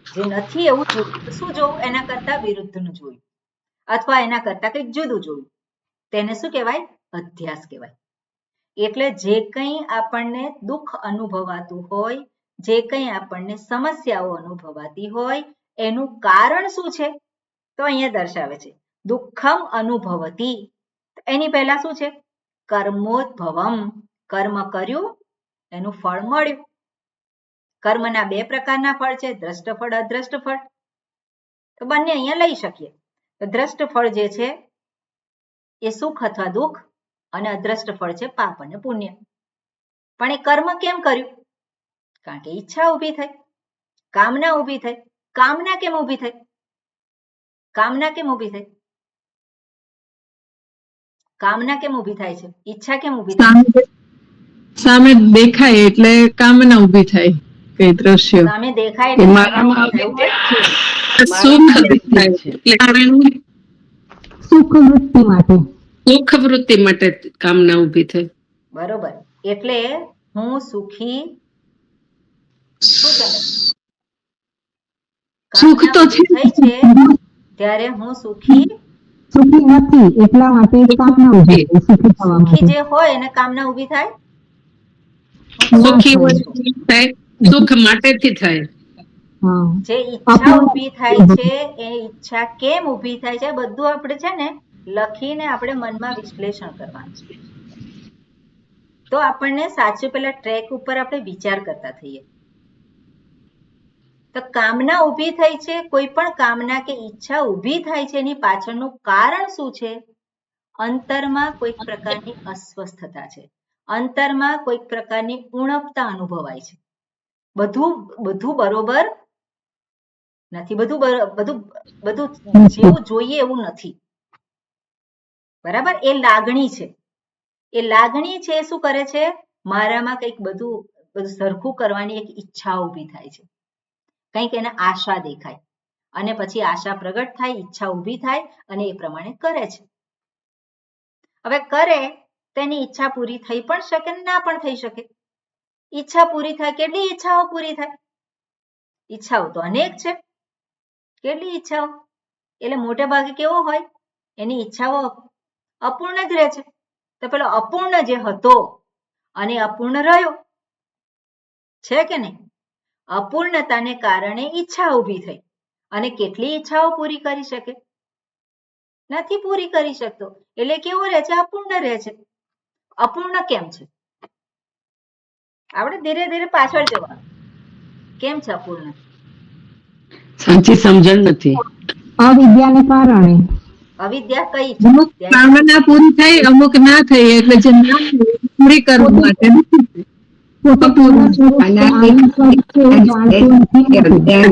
જે નથી એવું જોયું તો શું જોવું? એના કરતા વિરુદ્ધનું જોયું અથવા એના કરતા કંઈક જુદું જોયું. તેને શું કહેવાય? અધ્યાસ કહેવાય. એટલે જે કંઈ આપણને દુઃખ અનુભવાતું હોય, જે કંઈ આપણને સમસ્યાઓ અનુભવાતી હોય એનું કારણ શું છે? તો અહીંયા દર્શાવે છે દુઃખમ અનુભવતી. એની પહેલા શું છે? કર્મોદ્ભવમ. કર્મ કર્યું એનું ફળ મળ્યું. કર્મના બે પ્રકારના ફળ છે, દ્રષ્ટ ફળ, અદ્રષ્ટ ફળ. તો બંને અહીંયા લઈ શકીએ. તો દ્રષ્ટ ફળ જે છે એ સુખ અથવા દુઃખ અને અદ્રષ્ટ ફળ છે પાપ અને પુણ્ય. પણ એ કર્મ કેમ કર્યું? કારણ કે ઈચ્છા ઊભી થઈ, કામના ઊભી થઈ. કામના કેમ ઊભી થઈ? કામના કેમ ઊભી થઈ? કામના કેમ ઊભી થાય છે? ઈચ્છા કેમ ઊભી થાય છે? સામે દેખાય એટલે કામના ઊભી થાય, કઈ દ્રશ્ય સામે દેખાય એટલે કામના ઊભી થાય એવું હોય? સુખ દેખાય એટલે સુખ વૃત્તિ માટે, સુખ વૃત્તિ માટે કામના ઊભી થઈ. બરોબર. એટલે હું સુખી શું કહેવાય? સુખ તો કામના ઊભી થઈ છે ત્યારે હું સુખી સુખી નથી એટલા માટે કામના ઊભી થઈ, સુખી થવા સુખી માટે. જે હોય એને કામના ઊભી થાય. સુખી હોય થાય, સુખ માટેથી થાય. હા. જે ઈચ્છા ઊભી થાય છે એ ઈચ્છા કેમ ઊભી થાય છે બધું આપણે છે ને લખીને આપણે મનમાં વિશ્લેષણ કરવાનું. તો આપણને સાચું પેલા ટ્રેક ઉપર આપણે વિચાર કરતા થઈએ. તો કામના ઊભી થઈ છે, કોઈ પણ કામના કે ઈચ્છા ઊભી થાય છે એની પાછળનું કારણ શું છે? અંતરમાં કોઈક પ્રકારની અસ્વસ્થતા છે, અંતરમાં કોઈક પ્રકારની ઉણપતા અનુભવાય છે. બધું બરોબર નથી, બધું જેવું જોઈએ એવું નથી. બરાબર? એ લાગણી છે. એ લાગણી છે શું કરે છે? મારામાં કંઈક બધું સરખું કરવાની એક ઈચ્છા ઊભી થાય છે. કંઈક એને આશા દેખાય અને પછી આશા પ્રગટ થાય, ઈચ્છા ઊભી થાય અને એ પ્રમાણે કરે છે. હવે કરે તો એની ઈચ્છા પૂરી થઈ પણ શકે ને ના પણ થઈ શકે. ઈચ્છા પૂરી થાય, કેટલી ઈચ્છાઓ પૂરી થાય? ઈચ્છાઓ તો અનેક છે. કેટલી ઈચ્છાઓ? એટલે મોટે ભાગે કેવો હોય? એની ઈચ્છાઓ અપૂર્ણ જ રહે છે. તો પેલો અપૂર્ણ જે હતો અને અપૂર્ણ રહ્યો છે કે નહીં? અપૂર્ણતાને કારણે ઈચ્છા ઊભી થઈ અને કેટલી ઈચ્છાઓ પૂરી કરી શકે? નથી પૂરી કરી શકતો. એટલે કેવું રહે છે? અપૂર્ણ રહે છે. અપૂર્ણ કેમ છે? આપણે ધીરે ધીરે પાછળ જવાનું. કેમ છે અપૂર્ણ? સાચી સમજણ નથી. અવિદ્યાને કારણે. અવિદ્યા કઈ છે? અમુક કામના પૂરી થઈ, અમુક ના થઈ, એટલે જે ના થઈ એ પૂરી કરવા માટે પોતે પૂર્ણ સ્વરૂપ છે, આનંદ સ્વરૂપ છે, એ જાણતું નથી.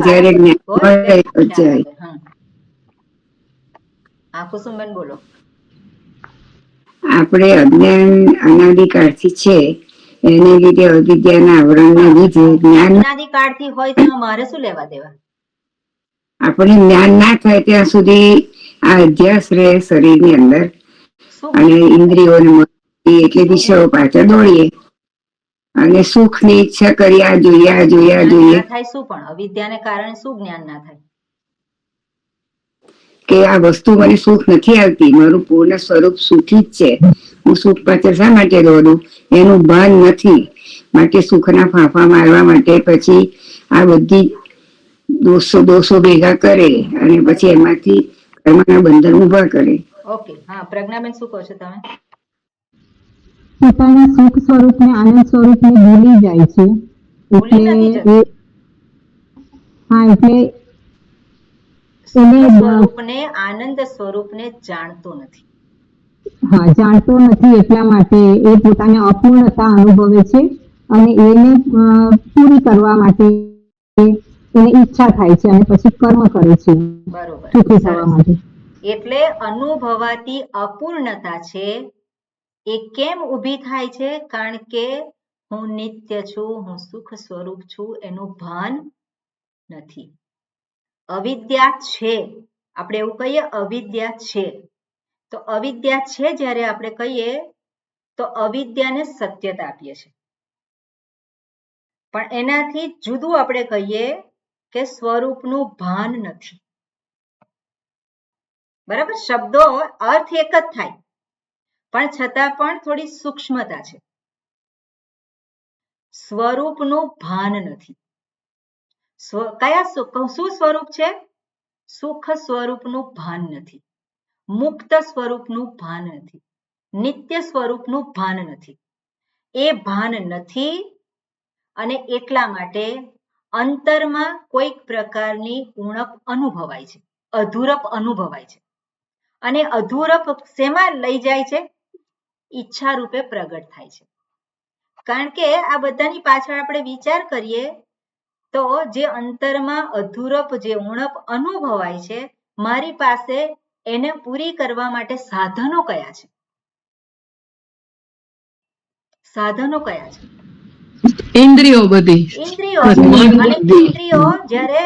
જ્યારે જ્ઞાન મળે તો જાય. હા કુસુમબેન બોલો. આપણે અજ્ઞાન અનાદિકાળથી છે, એને લીધે અવિદ્યાના આવરણને લીધે જ્ઞાન અનાદિકાળથી હોય તેમાં મારે શું લેવા દેવા? આપણે જ્ઞાન ના થાય ત્યાં સુધી આ અધ્યાસ રહે શરીરની અંદર અને ઇન્દ્રિયોને એટલે વિષયો પાછળ દોડીએ અને સુખની ઈચ્છા કરી આ જોઈએ આ જોઈએ આ જોઈએ. થાય શું પણ અવિદ્યાને કારણે શું જ્ઞાન ના થાય? કે આ વસ્તુ મને સુખ નથી આવતી, મારું પૂર્ણ સ્વરૂપ સુખી જ છે, હું સુખ પાછળ શા માટે દોડું એનું ભાન નથી. માટે સુખના ફાંફા મારવા માટે પછી આ બધી દોષો ભેગા કરે અને પછી એમાંથી કર્મના બંધન ઉભા કરે. ઓકે, હા પ્રજ્ઞાબેન શું કહો છો તમે? પોતાના સુખ સ્વરૂપને આનંદ સ્વરૂપને ભૂલી જાય છે. ભૂલી નથી જતી. હા એટલે સુખ સ્વરૂપને આનંદ સ્વરૂપને જાણતો નથી. હા જાણતો નથી એટલા માટે એ પોતાને અપૂર્ણતા અનુભવે છે અને એને પૂરી કરવા માટે એને ઈચ્છા થાય છે અને પછી કર્મ કરે છે સુખી થવા માટે. એટલે અનુભવાતી અપૂર્ણતા છે એ કેમ ઊભી થાય છે? કારણ કે હું નિત્ય છું, હું સુખ સ્વરૂપ છું એનું ભાન નથી. અવિદ્યા છે, આપણે એવું કહીએ અવિદ્યા છે. તો અવિદ્યા છે જ્યારે આપણે કહીએ તો અવિદ્યાને સત્યતા આપીએ છીએ. પણ એનાથી જુદું આપણે કહીએ કે સ્વરૂપનું ભાન નથી. બરાબર? શબ્દો અર્થ એક જ થાય પણ છતાં પણ થોડી સૂક્ષ્મતા છે. સ્વરૂપનું ભાન નથી. શું સ્વરૂપ છે? સુખ સ્વરૂપનું ભાન નથી, મુક્ત સ્વરૂપનું ભાન નથી, નિત્ય સ્વરૂપનું ભાન નથી. એ ભાન નથી અને એટલા માટે અંતરમાં કોઈક પ્રકારની ઉણપ અનુભવાય છે. અધૂરપ અનુભવાય છે. અને અધૂરપ શેમાં લઈ જાય છે? ઈચ્છા રૂપે પ્રગટ થાય છે. કારણ કે આ બધાની પાછળ આપણે વિચાર કરીએ તો જે અંતરમાં અધૂરપ જે ઉણપ અનુભવાય છે, મારી પાસે એને પૂરી કરવા માટે સાધનો કયા છે? સાધનો કયા છે? ઇન્દ્રિયો બધી. ઇન્દ્રિયો છે. અને ઇન્દ્રિયો જ્યારે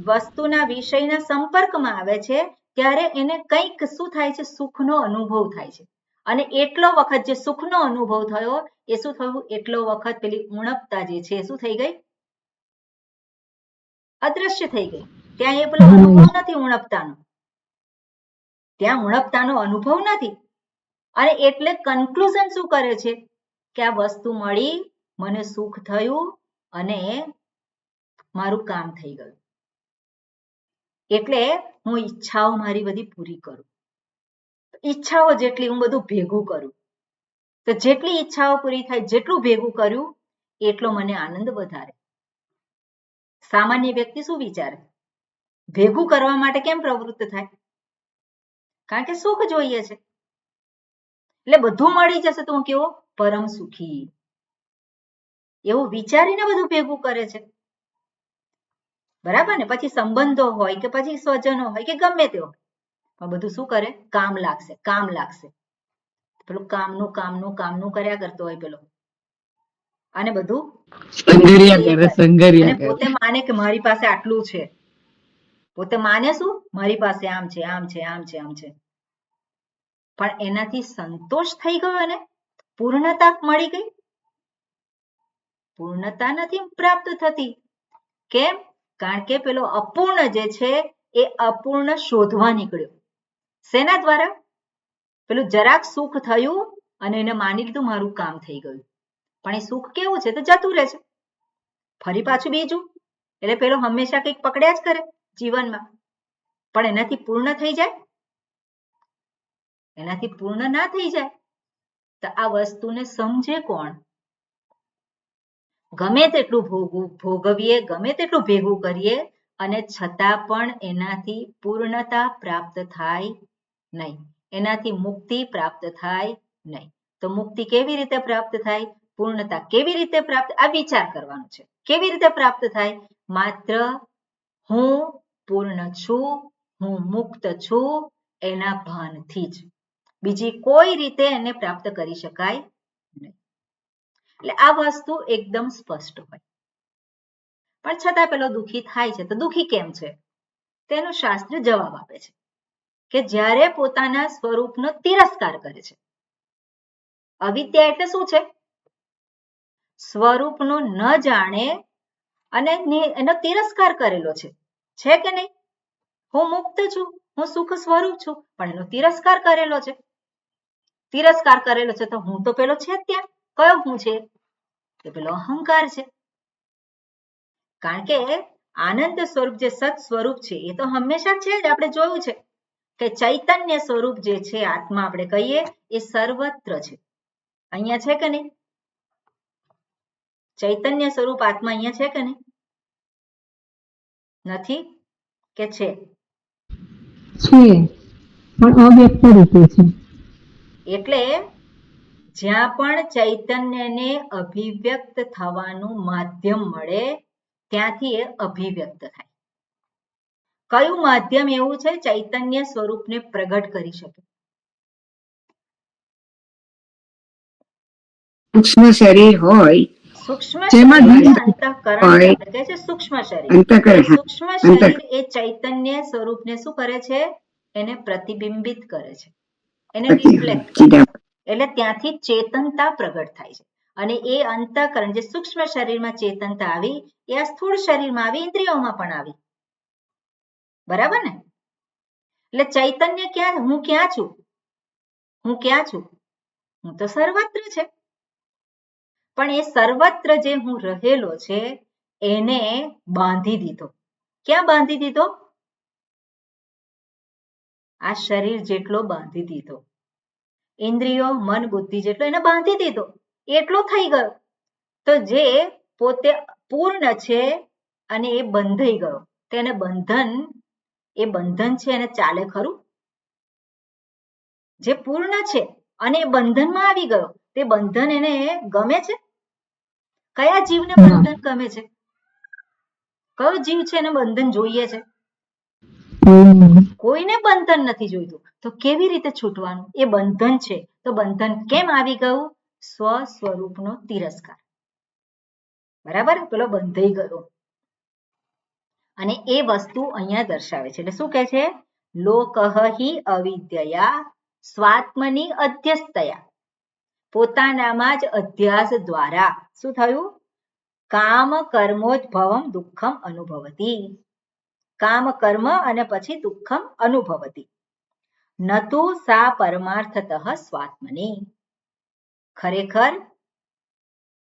વસ્તુના વિષયના સંપર્કમાં આવે છે ત્યારે એને કંઈક શું થાય છે? સુખનો અનુભવ થાય છે. અને એટલો વખત જે સુખનો અનુભવ થયો એ શું થયું? એટલો વખત પેલી ઉણપતા જે છે શું થઈ ગઈ? અદ્રશ્ય થઈ ગઈ. ત્યાં એ પેલો અનુભવ નથી ઉણપતાનો. ત્યાં ઉણપતાનો અનુભવ નથી. અને એટલે કન્ક્લુઝન શું કરે છે કે આ વસ્તુ મળી, મને સુખ થયું અને મારું કામ થઈ ગયું. એટલે હું ઈચ્છાઓ મારી બધી પૂરી કરું. ઈચ્છાઓ જેટલી હું બધું ભેગું કરું. તો જેટલી ઈચ્છાઓ પૂરી થાય, જેટલું ભેગું કર્યું એટલો મને આનંદ વધારે. સામાન્ય વ્યક્તિ શું વિચારે? ભેગું કરવા માટે કેમ પ્રવૃત્ત થાય? કારણ કે સુખ જોઈએ છે. એટલે બધું મળી જશે તો હું કેવો પરમ સુખી, એવું વિચારીને બધું ભેગું કરે છે. બરાબર ને? પછી સંબંધો હોય કે પછી સ્વજનો હોય કે ગમે તે હોય, પણ બધું શું કરે? કામ લાગશે, કામ લાગશે. પેલું કામનું કર્યા કરતો હોય પેલો, અને બધું અને પોતે માને કે મારી પાસે આટલું છે. પોતે માને શું? મારી પાસે આમ છે, આમ છે, આમ છે, આમ છે. પણ એનાથી સંતોષ થઈ ગયો ને પૂર્ણતા મળી ગઈ? પૂર્ણતા નથી પ્રાપ્ત થતી. કેમ? કારણ કે પેલો અપૂર્ણ જે છે એ અપૂર્ણ શોધવા નીકળ્યો. શેના દ્વારા? પેલું જરાક સુખ થયું અને એને માની લીધું મારું કામ થઈ ગયું. પણ એ સુખ કેવું છે? તો જતું રહે છે. ફરી પાછું બીજું. એટલે પેલો હંમેશા કંઈક પકડ્યા જ કરે જીવનમાં. પણ એનાથી પૂર્ણ થઈ જાય? એનાથી પૂર્ણ ના થઈ જાય. તો આ વસ્તુને સમજે કોણ? ગમે તેટલું ભોગવીએ, ગમે તેટલું ભેગું કરીએ અને છતાં પણ એનાથી પૂર્ણતા પ્રાપ્ત થાય નહીં. એનાથી મુક્તિ પ્રાપ્ત થાય નહીં. તો મુક્તિ કેવી રીતે પ્રાપ્ત થાય? પૂર્ણતા કેવી રીતે પ્રાપ્ત? આ વિચાર કરવાનો છે. કેવી રીતે પ્રાપ્ત થાય? માત્ર હું પૂર્ણ છું, હું મુક્ત છું એના ભાનથી જ. બીજી કોઈ રીતે એને પ્રાપ્ત કરી શકાય નહીં. એટલે આ વસ્તુ એકદમ સ્પષ્ટ હોય. પણ છતાં પેલો દુઃખી થાય છે. તો દુઃખી કેમ છે? તેનો શાસ્ત્ર જવાબ આપે છે કે જ્યારે પોતાના સ્વરૂપનો તિરસ્કાર કરે છે. અવિદ્યા એટલે શું છે? સ્વરૂપનો ન જાણે અને એનો તિરસ્કાર કરેલો છે. છે કે નહીં? હું મુક્ત છું, હું સુખ સ્વરૂપ છું, પણ એનો તિરસ્કાર કરેલો છે. તિરસ્કાર કરેલો છે તો હું તો પેલો છે જ ત્યાં. કયો હું છે? કે પેલો અહંકાર છે. કારણ કે આનંદ સ્વરૂપ જે સત સ્વરૂપ છે એ તો હંમેશા છે જ. આપણે જોયું છે કે ચૈતન્ય સ્વરૂપ જે છે આત્મા આપણે કહીએ એ સર્વત્ર છે. અહીંયા છે કે નહીં? ચૈતન્ય સ્વરૂપ આત્મા અહીંયા છે કે નહીં? નથી કે છે? પણ અવ્યક્ત રૂપે છે. એટલે જ્યાં પણ ચૈતન્યને અભિવ્યક્ત થવાનું માધ્યમ મળે ત્યાંથી એ અભિવ્યક્ત થાય. કયું માધ્યમ એવું છે ચૈતન્ય સ્વરૂપને પ્રગટ કરી શકે? સૂક્ષ્મ શરીર હોય, સૂક્ષ્મ શરીર અંતઃકરણ કહે છે. સૂક્ષ્મ શરીર, સૂક્ષ્મ શરીર એ ચૈતન્ય સ્વરૂપને શું કરે છે? એને પ્રતિબિંબિત કરે છે, એને રિફ્લેક્ટ કરે છે. એટલે ત્યાંથી ચેતનતા પ્રગટ થાય છે. અને એ અંતઃકરણ જે સૂક્ષ્મ શરીરમાં ચેતનતા આવી એ આ સ્થૂળ શરીરમાં આવી, ઇન્દ્રિયોમાં પણ આવી. બરાબર ને? એટલે ચૈતન્ય ક્યાં? હું ક્યાં છું? હું ક્યાં છું? હું તો સર્વત્ર છે. પણ એ સર્વત્ર જે હું રહેલો છે એને બાંધી દીધો. ક્યાં બાંધી દીધો? આ શરીર જેટલો બાંધી દીધો. ઇન્દ્રિયો, મન, બુદ્ધિ જેટલો એને બાંધી દીધો. એટલો થઈ ગયો. તો જે પોતે પૂર્ણ છે અને એ બંધાઈ ગયો. તેને બંધન એ બંધન છે એને ચાલે ખરું? જે પૂર્ણ છે અને એ બંધનમાં આવી ગયો તે બંધન એને ગમે છે? કયા જીવને બંધન ગમે છે? કયો જીવ છે એને બંધન જોઈએ છે? કોઈને બંધન નથી જોઈતું. તો કેવી રીતે છૂટવાનું? એ બંધન છે તો બંધન કેમ આવી ગયું? સ્વસ્વરૂપનો તિરસ્કાર. બરાબર, પેલો બંધાઈ ગયો. અને એ વસ્તુ અહીંયા દર્શાવે છે. એટલે શું કહે છે? લોકહિ અવિદ્યયા સ્વાત્મની અધ્યસ્તયા. પોતાનામાં જ અધ્યાસ દ્વારા શું થયું? કામ કર્મોદ્ભવમ દુઃખમ અનુભવતી. કામ કર્મ અને પછી દુઃખમ અનુભવતી. નતુ સા પરમાર્થતઃ સ્વાત્મની.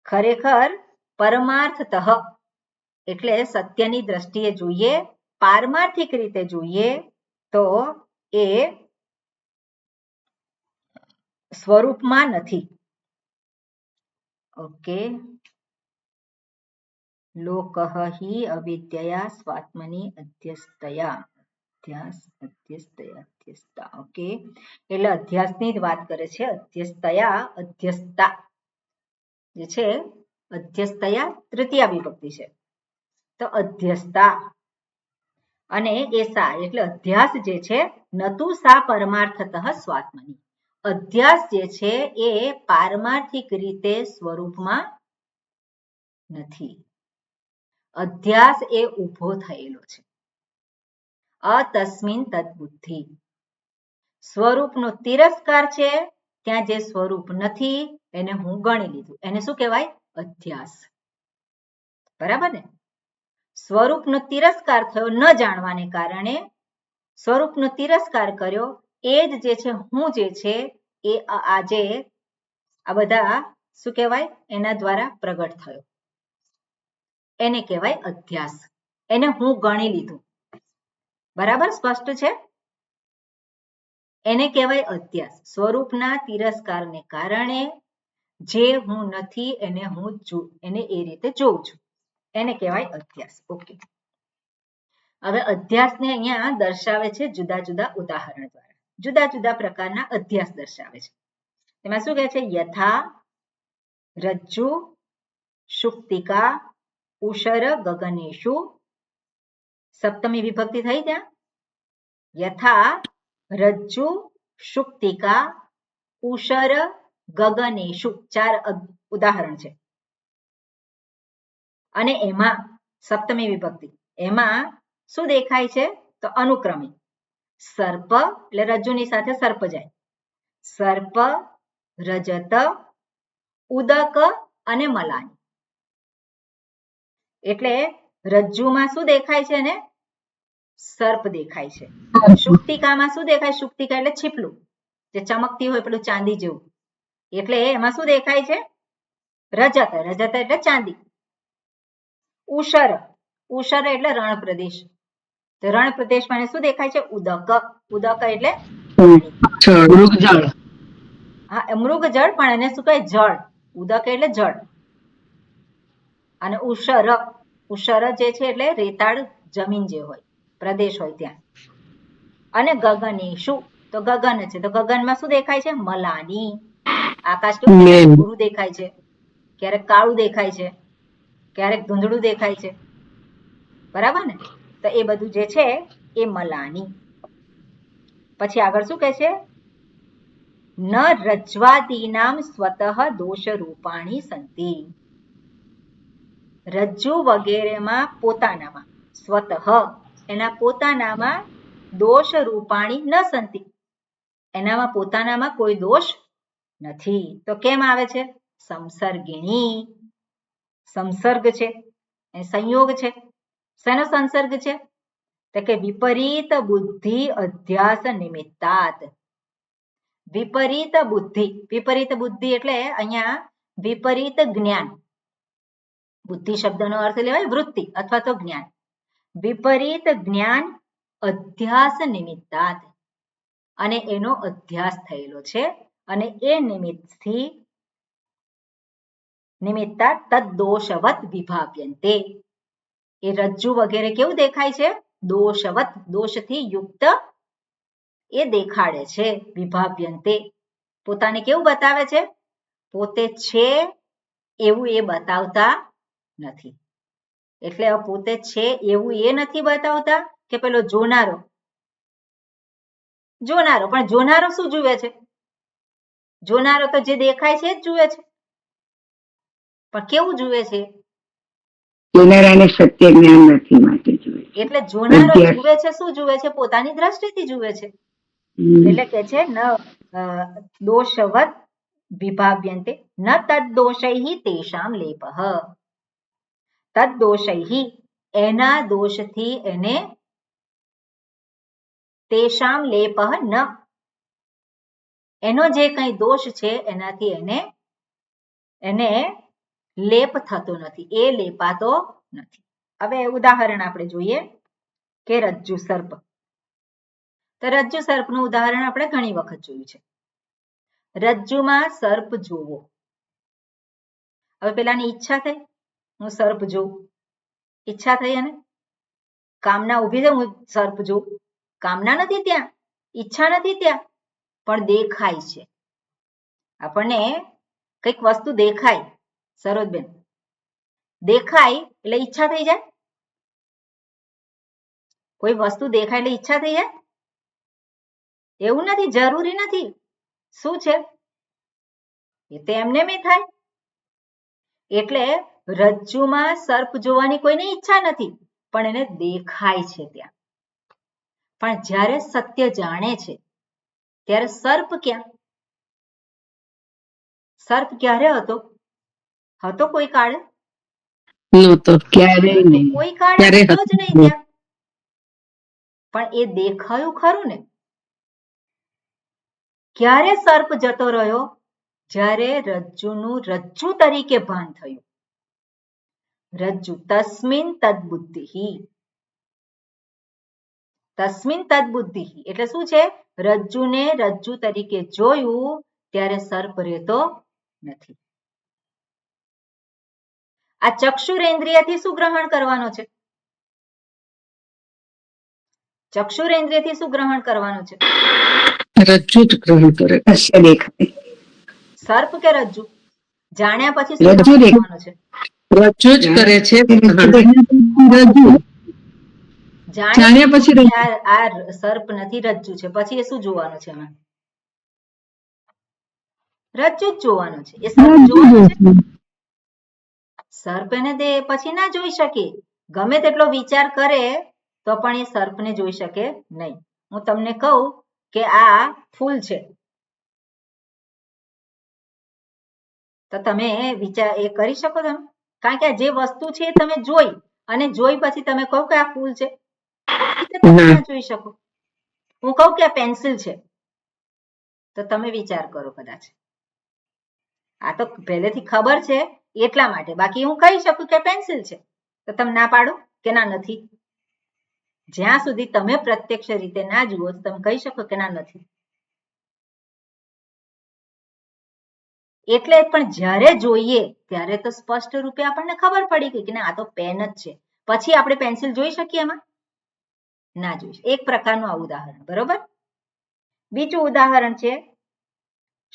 ખરેખર પરમાર્થતઃ એટલે સત્યની દ્રષ્ટિએ જોઈએ, પારમાર્થિક રીતે જોઈએ તો એ સ્વરૂપમાં નથી. ઓકે, લોકહિ અવિદ્યયા સ્વાત્મની અધ્યસ્તયા. ઓકે, એટલે અધ્યાસની જ વાત કરે છે. અધ્યસ્તયા, અધ્યસ્તા જે છે, અધ્યસ્તયા તૃતીયા વિભક્તિ છે. તો અધ્યસ્તા અને એ સા એટલે અધ્યાસ જે છે, નતુ સા પરમાર્થતઃ સ્વાત્મની. અધ્યાસ જે છે એ પારમાર્થિક રીતે સ્વરૂપમાં નથી. અધ્યાસ એ ઊભો થયેલો છે. અતસ્મિન તદ્બુદ્ધિ. સ્વરૂપનો તિરસ્કાર છે, ત્યાં જે સ્વરૂપ નથી એને હું ગણી લીધું. એને શું કહેવાય? અધ્યાસ. બરાબર ને? સ્વરૂપનો તિરસ્કાર થયો ન જાણવાને કારણે. સ્વરૂપનો તિરસ્કાર કર્યો એ જ જે છે હું જે છે એ આજે આ બધા શું કહેવાય? એના દ્વારા પ્રગટ થયો. એને કહેવાય અધ્યાસ. એને હું ગણી લીધું. બરાબર, સ્પષ્ટ છે? એને કહેવાય અધ્યાસ. સ્વરૂપના તિરસ્કારને કારણે જે હું નથી એને એ રીતે જોઉં છું. એને કહેવાય અધ્યાસ. ઓકે, હવે અધ્યાસને અહીંયા દર્શાવે છે જુદા જુદા ઉદાહરણ દ્વારા. જુદા જુદા પ્રકારના અધ્યાસ દર્શાવે છે. એમાં શું કહે છે? યથા રજ્જુ શુક્તિકા ઉષર ગગનેશુ. સપ્તમી વિભક્તિ થઈ ત્યાં. યથા રજ્જુ શુક્તિકા ઉષર ગગનેશુ. 4 ઉદાહરણ છે. અને એમાં સપ્તમી વિભક્તિ, એમાં શું દેખાય છે? તો અનુક્રમે સર્પ એટલે રજ્જુની સાથે સર્પ જાય. સર્પ, રજત, ઉદક અને મલાની. એટલે રજ્જુમાં શું દેખાય છે? ને સર્પ દેખાય છે. શુક્તિકામાં શું દેખાય? શુક્તિકા એટલે છીપલું જે ચમકતી હોય પેલું ચાંદી જેવું. એટલે એમાં શું દેખાય છે? રજત. રજત એટલે ચાંદી. ઉષર, ઉષર એટલે રણ પ્રદેશ. રણ પ્રદેશમાં શું દેખાય છે? ઉદક. ઉદક એટલે મૃગજળ. હા, મૃગજળ, પણ એને શું કહે? જળ. ઉદક એટલે જળ. અને ઉષર, ઉષર જે છે એટલે રેતાળ જમીન જે હોય, પ્રદેશ હોય ત્યાં. અને ગગનેશુ તો ગગન છે. તો ગગનમાં શું દેખાય છે? મલાની. આકાશ કેવું પૂરું દેખાય છે, ક્યારેક કાળું દેખાય છે, ક્યારેક ધૂંધળું દેખાય છે. બરાબર ને? તો એ બધું જે છે એ મલાની. પછી આગળ શું કહે છે? ન રજ્વાદીનામ સ્વતઃ દોષ રૂપાણી સંતિ. રજ્જુ વગેરેમાં પોતાનામાં સ્વતઃ એના પોતાનામાં દોષ રૂપાણી ન સંતિ. એનામાં પોતાનામાં કોઈ દોષ નથી. તો કેમ આવે છે? સંસર્ગિણી. સંસર્ગ છે, સંયોગ છે. શેનો સંસર્ગ છે? તો કે વિપરીત બુદ્ધિ અધ્યાસ નિમિત્તાત. વિપરીત બુદ્ધિ. વિપરીત બુદ્ધિ એટલે અહીંયા વિપરીત જ્ઞાન. બુદ્ધિ શબ્દનો અર્થ લેવાય વૃત્તિ અથવા તો જ્ઞાન. વિપરીત જ્ઞાન અધ્યાસ નિમિત્તાત. અને એનો અધ્યાસ થયેલો છે. અને એ નિમિત્તથી નિમિત્તાત તદ્દોષવત વિભાવ્યન્તે. એ રજ્જુ વગેરે કેવું દેખાય છે? દોષવત દોષથી યુક્ત એ દેખાડે છે. વિભાવ્યંતે પોતાને કેવું બતાવે છે? પોતે છે એવું એ બતાવતા નથી. એટલે પોતે છે એવું એ નથી બતાવતા કે પેલો જોનારો પણ જોનારો શું જુએ છે? જોનારો તો જે દેખાય છે જ જુએ છે, પણ કેવું જુએ છે? જોનારાને સત્ય જ્ઞાન નથી માટે જુએ છે. એટલે જોનારો અભ્યાસ. જુએ છે શું જુએ છે? પોતાની દ્રષ્ટિથી જુએ છે. એટલે કે છે ન દોષવત વિભાવ્યંતે ન તદ્દોષૈઃ તેષાં લેપઃ. તદ્દોષૈઃ એના દોષથી એને તેષાં લેપઃ ન એનો જે કંઈ દોષ છે એનાથી એને લેપ થતો નથી, એ લેપાતો નથી. હવે ઉદાહરણ આપણે જોઈએ કે રજ્જુ સર્પ. તો રજ્જુ સર્પનું ઉદાહરણ આપણે ઘણી વખત જોયું છે. રજ્જુમાં સર્પ જોવો. હવે પેલાની ઈચ્છા થઈ, હું સર્પ જોઉં. ઈચ્છા થઈ અને કામના ઊભી થઈ, હું સર્પ જોઉં. કામના નથી ત્યાં, ઈચ્છા નથી ત્યાં, પણ દેખાય છે. આપણને કંઈક વસ્તુ દેખાય, સરોજબેન, દેખાય એટલે ઈચ્છા થઈ જાય. કોઈ વસ્તુ દેખાય એટલે ઈચ્છા થઈ જાય એવું નથી, જરૂરી નથી. શું છે એ તો એમને મેં થાય. એટલે રજ્જુમાં સર્પ જોવાની કોઈને ઈચ્છા નથી, પણ એને દેખાય છે ત્યાં. પણ જ્યારે સત્ય જાણે છે ત્યારે સર્પ ક્યાં? સર્પ ક્યારે હતો કોઈ કાળે? નહોતો, ક્યારેય નહીં. કોઈ કાળે હતો જ નહીં ત્યાં. પણ એ દેખાયું ખરું ને. ક્યારે સર્પ જતો રહ્યો? જ્યારે રજ્જુનું રજ્જુ તરીકે ભાન થયું. રજ્જુ તસ્મિન તદ્બુદ્ધિ. તસ્મિન તદ્બુદ્ધિ એટલે શું છે? રજ્જુને રજ્જુ તરીકે જોયું ત્યારે સર્પ રહેતો નથી. આ ચક્ષુરેન્દ્રિયથી શું ગ્રહણ કરવાનો છે? ચક્ષુરેન્દ્રિયથી શું ગ્રહણ કરવાનું છે? રજ્જુ જ ગ્રહણ કરે. દ્રશ્ય દેખાય. સર્પ કે રજ્જુ? જાણ્યા પછી શું રજ્જુ ગ્રહણ કરવાનું છે? રજ્જુ જ કરે છે. રજ્જુ જાણ્યા પછી આ સર્પ નથી, રજ્જુ છે, પછી એ શું જોવાનું છે? એમાં રજ્જુ જ જોવાનું છે. એ સર્પ જોવાનું છે. સર્પ એને પછી ના જોઈ શકે. ગમે તેટલો વિચાર કરે તો પણ એ સર્પને જોઈ શકે નહીં. હું તમને કહું કે આ ફૂલ છે, તો તમે વિચાર એ કરી શકો તમે? કારણ કે જે વસ્તુ છે એ તમે જોઈ અને જોઈ પછી તમે કહો કે આ ફૂલ છે, તમે ના જોઈ શકો. હું કહું કે આ પેન્સિલ છે, તો તમે વિચાર કરો કદાચ. આ તો પહેલેથી ખબર છે એટલા માટે. બાકી હું કહી શકું કે પેન્સિલ છે, તો તમે ના પાડો કે ના નથી. જ્યાં સુધી તમે પ્રત્યક્ષ રીતે ના જુઓ તમે કહી શકો કે ના નથી. એટલે પણ જ્યારે જોઈએ ત્યારે તો સ્પષ્ટ રૂપે આપણને ખબર પડી ગઈ કે ના આ તો પેન જ છે. પછી આપણે પેન્સિલ જોઈ શકીએ એમાં? ના જોઈ. એક પ્રકારનું આ ઉદાહરણ. બરોબર. બીજું ઉદાહરણ છે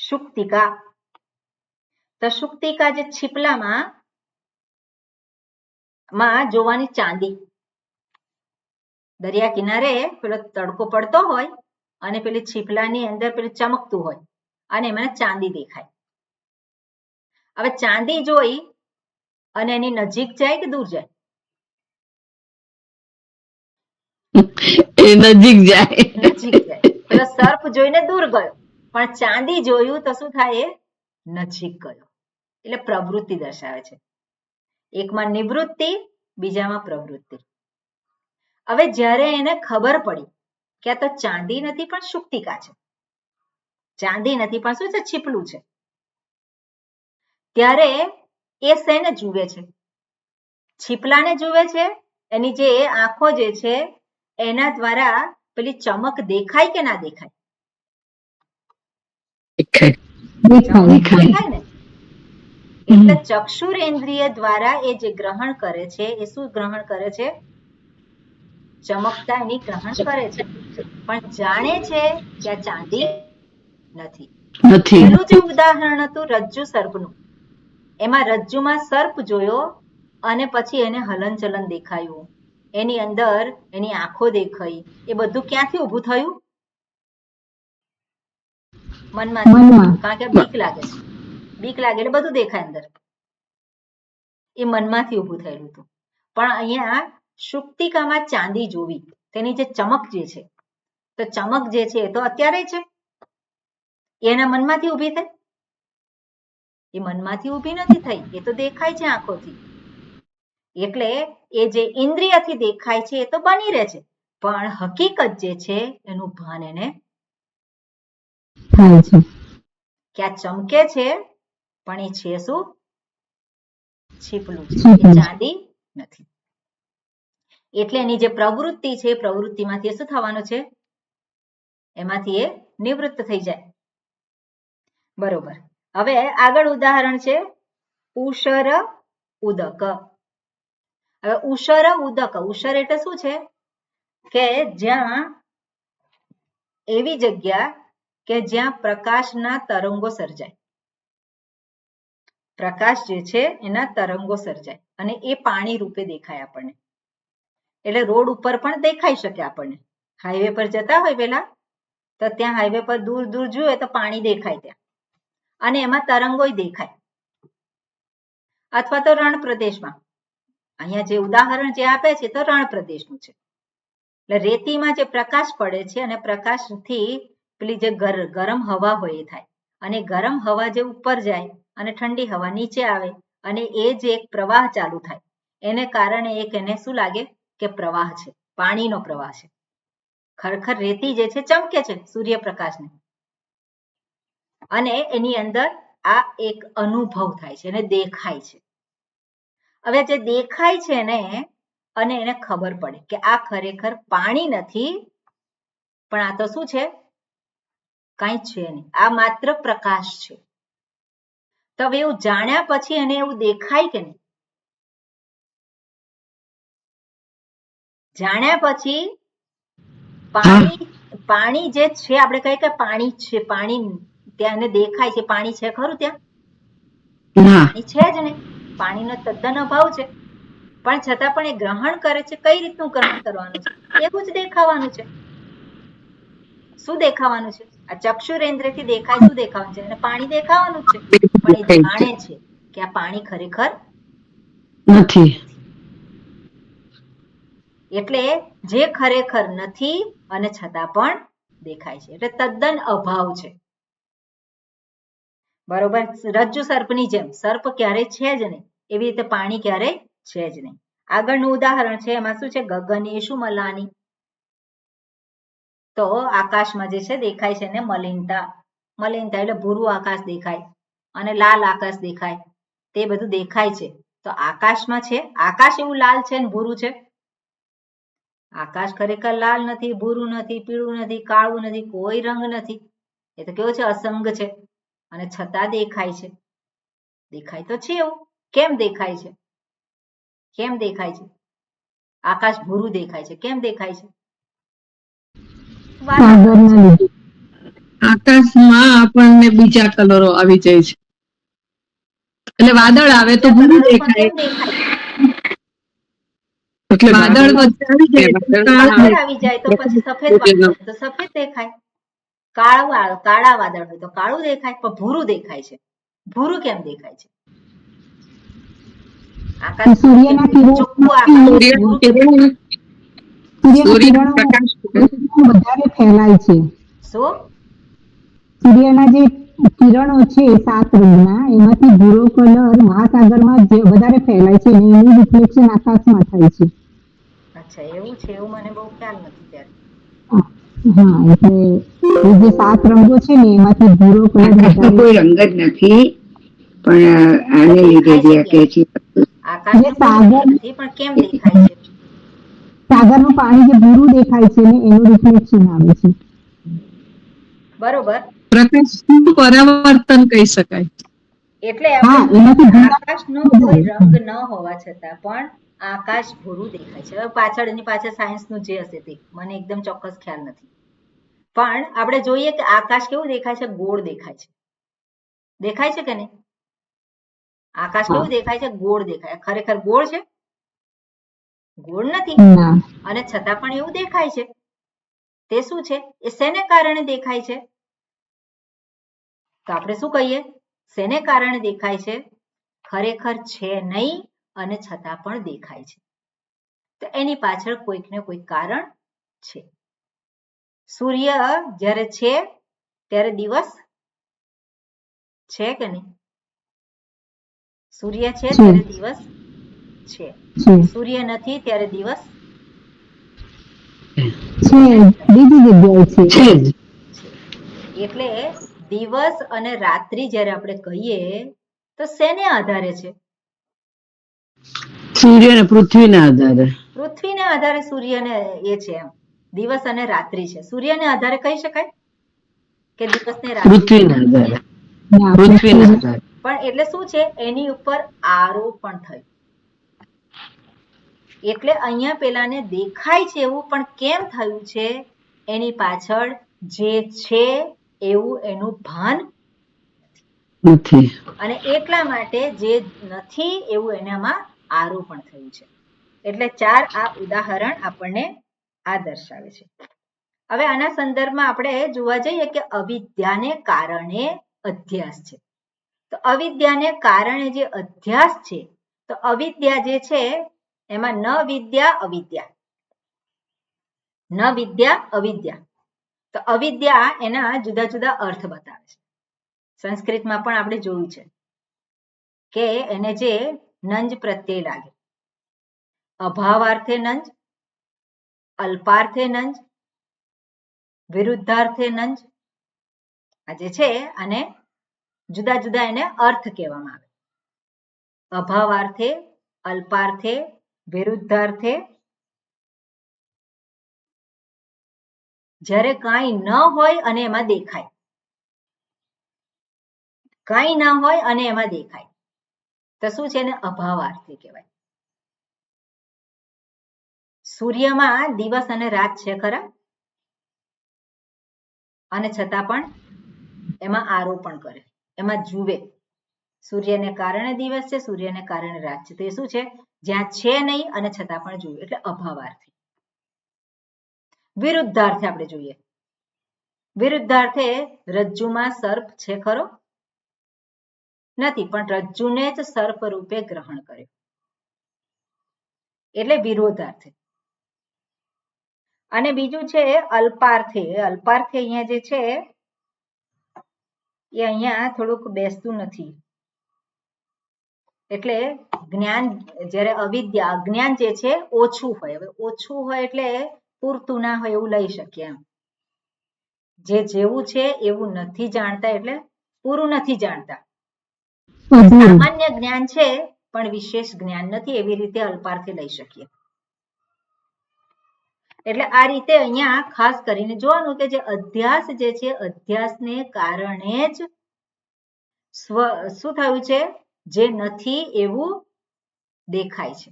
શુક્તિકા. તો શુક્તિકા જે છીપલામાં જોવાની ચાંદી. દરિયા કિનારે પેલો તડકો પડતો હોય અને પેલી છીપલાની અંદર પેલું ચમકતું હોય અને એમાં ચાંદી દેખાય. હવે ચાંદી જોઈ અને એની નજીક જાય કે દૂર જાય? એ નજીક જાય. નજીક જાય. પેલો સર્પ જોઈને દૂર ગયો, પણ ચાંદી જોયું તો શું થાય? એ નજીક ગયો. એટલે પ્રવૃત્તિ દર્શાવે છે. એકમાં નિવૃત્તિ, બીજામાં પ્રવૃત્તિ. હવે જ્યારે એને ખબર પડી કે આ તો ચાંદી નથી પણ શુક્તિકા છે, ચાંદી નથી પણ શું છે? છીપલું છે, ત્યારે એ શેને જુએ છે? છીપલાને જુએ છે. એની જે આંખો જે છે એના દ્વારા પેલી ચમક દેખાય કે ના દેખાય? દેખાય ને. એટલે ચક્ષુરેન્દ્રિય દ્વારા એ જે ગ્રહણ કરે છે એ શું ગ્રહણ કરે છે? ચમકતા એની ગ્રહણ કરે છે, પણ જાણે છે કે આ ચાંદી નથી. પહેલું જે ઉદાહરણ હતું રજ્જુ સર્પનું, એમાં રજ્જુમાં સર્પ જોયો અને પછી એને હલનચલન દેખાયું, એની અંદર એની આંખો દેખાઈ, એ બધું ક્યાંથી ઊભું થયું? મનમાંથી. કારણ કે બીક લાગે છે, બીક લાગે એટલે બધું દેખાય અંદર, એ મનમાંથી ઊભું થયેલું હતું. પણ અહીંયા શુક્તિકામાં ચાંદી જોવી, તેની જે ચમક જે છે, તો ચમક જે છે એ તો અત્યારે છે, એના મનમાંથી ઊભી થઈ? એ મનમાંથી ઊભી નથી થઈ, એ તો દેખાય છે આંખોથી. એટલે એ જે ઇન્દ્રિયથી દેખાય છે એ તો બની રહે છે, પણ હકીકત જે છે એનું ભાન એને થાય છે કે આ ચમકે છે, પણ એ છે શું? છીપલું છે, એ ચાંદી નથી. એટલે એની જે પ્રવૃત્તિ છે એ પ્રવૃત્તિમાંથી શું થવાનું છે? એમાંથી એ નિવૃત્ત થઈ જાય. બરોબર. હવે આગળ ઉદાહરણ છે ઉષર ઉદક. હવે ઉષર ઉદક, ઉષર એટલે શું છે કે જ્યાં એવી જગ્યા કે જ્યાં પ્રકાશના તરંગો સર્જાય, પ્રકાશ જે છે એના તરંગો સર્જાય અને એ પાણી રૂપે દેખાય આપણને. એટલે રોડ ઉપર પણ દેખાઈ શકે આપણને. હાઈવે પર જતા હોય પેલા તો ત્યાં હાઈવે પર દૂર દૂર જોઈએ તો પાણી દેખાય ત્યાં, અને એમાં તરંગોય દેખાય. અથવા તો રણ પ્રદેશમાં, અહીંયા જે ઉદાહરણ જે આપે છે તો રણ પ્રદેશનું છે. એટલે રેતીમાં જે પ્રકાશ પડે છે અને પ્રકાશથી પેલી જે ગરમ હવા હોય એ થાય, અને ગરમ હવા જે ઉપર જાય અને ઠંડી હવા નીચે આવે, અને એ જે એક પ્રવાહ ચાલુ થાય, એને કારણે એક એને શું લાગે કે પ્રવાહ છે, પાણીનો પ્રવાહ છે. ખરેખર રેતી જે છે ચમકે છે સૂર્યપ્રકાશને, અને એની અંદર આ એક અનુભવ થાય છે, એને દેખાય છે. હવે જે દેખાય છે ને, અને એને ખબર પડે કે આ ખરેખર પાણી નથી, પણ આ તો શું છે? કંઈ છે નહીં, આ માત્ર પ્રકાશ છે. તો હવે એવું જાણ્યા પછી એને એવું દેખાય કે નહીં? જાણ્યા પછી પાણી જે છે, આપણે કહીએ કે પાણી છે, પાણી ત્યાં એને દેખાય છે, પાણી છે ખરું ત્યાં? પાણી છે જ નહીં, પાણીનો તદ્દન અભાવ છે. પણ છતાં પણ એ ગ્રહણ કરે છે. કઈ રીતનું ગ્રહણ કરવાનું છે? એવું જ દેખાવાનું છે. શું દેખાવાનું છે? આ ચક્ષુરેન્દ્રથી દેખાય, શું દેખાવાનું છે? અને પાણી દેખાવાનું છે, પણ એ જાણે છે કે આ પાણી ખરેખર નથી. એટલે જે ખરેખર નથી અને છતાં પણ દેખાય છે, એટલે તદ્દન અભાવ છે. બરોબર. રજ્જુ સર્પની જેમ સર્પ ક્યારેય છે જ નહીં, એવી રીતે પાણી ક્યારેય છે જ નહીં. આગળનું ઉદાહરણ છે, એમાં શું છે? ગગનેશુ મલાની. તો આકાશમાં જે છે દેખાય છે ને મલિનતા. મલિનતા એટલે ભૂરું આકાશ દેખાય અને લાલ આકાશ દેખાય, તે બધું દેખાય છે. તો આકાશમાં છે, આકાશ એવું લાલ છે ને ભૂરું છે? આકાશ ખરેખર લાલ નથી, ભૂરું નથી, પીળું નથી, કાળું નથી, કોઈ રંગ નથી. એ તો કેવો છે? અસંગ છે, અને છતાં દેખાય છે. દેખાય તો છે એવું. કેમ દેખાય છે? કેમ દેખાય છે? આકાશ ભૂરું દેખાય છે, કેમ દેખાય છે? આકાશમાં આપણને બીજા કલરો આવી જાય છે, એટલે વાદળ આવે તો ભૂરું દેખાય, એટલે વાદળ આવી જાય તો પછી સફેદ વાદળ તો સફેદ દેખાય, કાળા વાદળ હોય તો કાળું દેખાય, પણ ભૂરું દેખાય છે. ભૂરું કેમ દેખાય છે? આકાશ સૂર્યના વધારે ફેલાય છે. શું? સૂર્યના જે કિરણો છે 7 રંગના, એમાંથી ભૂરો કલર મહાસાગરમાં વધારે ફેલાય છે અને એનું રિફ્લેક્શન આકાશમાં થાય છે. અચ્છા, એવું છે. એવું મને બહુ ખ્યાલ નથી ત્યારે. હા, એટલે એ જે 7 રંગો છે ને એમાંથી ભૂરો કલર કોઈ રંગ જ નથી, પણ આને લીધે જે કે છે આકાશ નથી, પણ કેમ દેખાય છે? સાગરનું પાણી જે ભૂરું દેખાય છે ને એનું રિફ્લેક્શન આવે છે. બરોબર. પ્રકાશનું પરાવર્તન કહી શકાય. એટલે આકાશનો કોઈ રંગ ન હોવા છતાં પણ આકાશ ભૂરું દેખાય છે. હવે પાછળ એની પાછળ સાયન્સનું જે હશે તે મને એકદમ ચોક્કસ ખ્યાલ નથી, પણ આપણે જોઈએ કે આકાશ કેવું દેખાય છે? ગોળ દેખાય છે. દેખાય છે કે નહીં? આકાશ કેવું દેખાય છે? ગોળ દેખાય. ખરેખર ગોળ છે? ગોળ નથી. ના અને છતાં પણ એવું દેખાય છે. તે શું છે? એ શેને કારણે દેખાય છે? તો આપણે શું કહીએ? શેને કારણે દેખાય છે? ખરેખર છે નહીં અને છતાં પણ દેખાય છે. તો એની પાછળ કોઈક ને કોઈક કારણ છે. સૂર્ય જ્યારે છે ત્યારે દિવસ છે કે નહીં? સૂર્ય છે ત્યારે દિવસ છે. સૂર્ય નથી ત્યારે દિવસ છે, બીજી જગ્યાએ છે. છે જ. છે. એટલે દિવસ અને રાત્રિ જ્યારે આપણે કહીએ તો શેને આધારે છે? સૂર્ય અને પૃથ્વીના આધારે. પૃથ્વીને આધારે સૂર્યને એ છે એમ. દિવસ અને રાત્રિ છે. સૂર્યને આધારે કહી શકાય કે દિવસને રાત્રિ? પૃથ્વીના આધારે. ના, પૃથ્વીના આધારે. પણ એટલે શું છે? એની ઉપર આરોપણ થયું. એટલે અહીંયા પેલાને દેખાય છે એવું, પણ કેમ થયું છે? એની પાછળ જે છે એવું એનું ભાન નથી. અને એટલા માટે જે નથી એવું એનામાં આરોપણ થયું છે. એટલે 4 આ ઉદાહરણ આપણને આ દર્શાવે છે. હવે આના સંદર્ભમાં આપણે જોવા જઈએ કે અવિદ્યાને કારણે અધ્યાસ છે. તો અવિદ્યાને કારણે જે અધ્યાસ છે, તો અવિદ્યા જે છે એમાં ન વિદ્યા અવિદ્યા, ન વિદ્યા અવિદ્યા. તો અવિદ્યા એના જુદા જુદા અર્થ બતાવે છે. સંસ્કૃતમાં પણ આપણે જોયું છે કે એને જે નંજ પ્રત્યય લાગે, અભાવાર્થે નંજ, અલ્પાર્થે નંજ, વિરુદ્ધાર્થે નંજ, આ જે છે આને જુદા જુદા એને અર્થ કહેવામાં આવે. અભાવાર્થે, અલ્પાર્થે, વિરુદ્ધાર્થે. જ્યારે કાંઈ ન હોય અને એમાં દેખાય, કાંઈ ના હોય અને એમાં દેખાય, તો શું છે? એને અભાવાર્થે કહેવાય. સૂર્યમાં દિવસ અને રાત છે ખરા? અને છતાં પણ એમાં આરોપણ કરે, એમાં જુએ. સૂર્યને કારણે દિવસ છે, સૂર્યને કારણે રાત છે. તો એ શું છે? જ્યાં છે નહીં અને છતાં પણ જુએ, એટલે અભાવાર્થે. વિરુદ્ધાર્થે આપણે જોઈએ. વિરુદ્ધાર્થે રજ્જુમાં સર્પ છે ખરો? નથી, પણ રજ્જુને જ સર્પ રૂપે ગ્રહણ કર્યો, એટલે વિરોધાર્થે. અને બીજું છે અલ્પાર્થે. અલ્પાર્થે અહીંયા જે છે એ અહીંયા થોડુંક બેસતું નથી. એટલે જ્ઞાન, જ્યારે અવિદ્યા અજ્ઞાન જે છે ઓછું હોય. હવે ઓછું હોય એટલે પૂરતું ના હોય એવું લઈ શકીએ એમ. જે જેવું છે એવું નથી જાણતા, એટલે પૂરું નથી જાણતા. સામાન્ય જ્ઞાન છે પણ વિશેષ જ્ઞાન નથી, એવી રીતે અલ્પાર્થે લઈ શકીએ. એટલે આ રીતે અહીંયા ખાસ કરીને જોવાનું કે જે અધ્યાસ જે છે, અધ્યાસને કારણે જ શું થયું છે? જે નથી એવું દેખાય છે.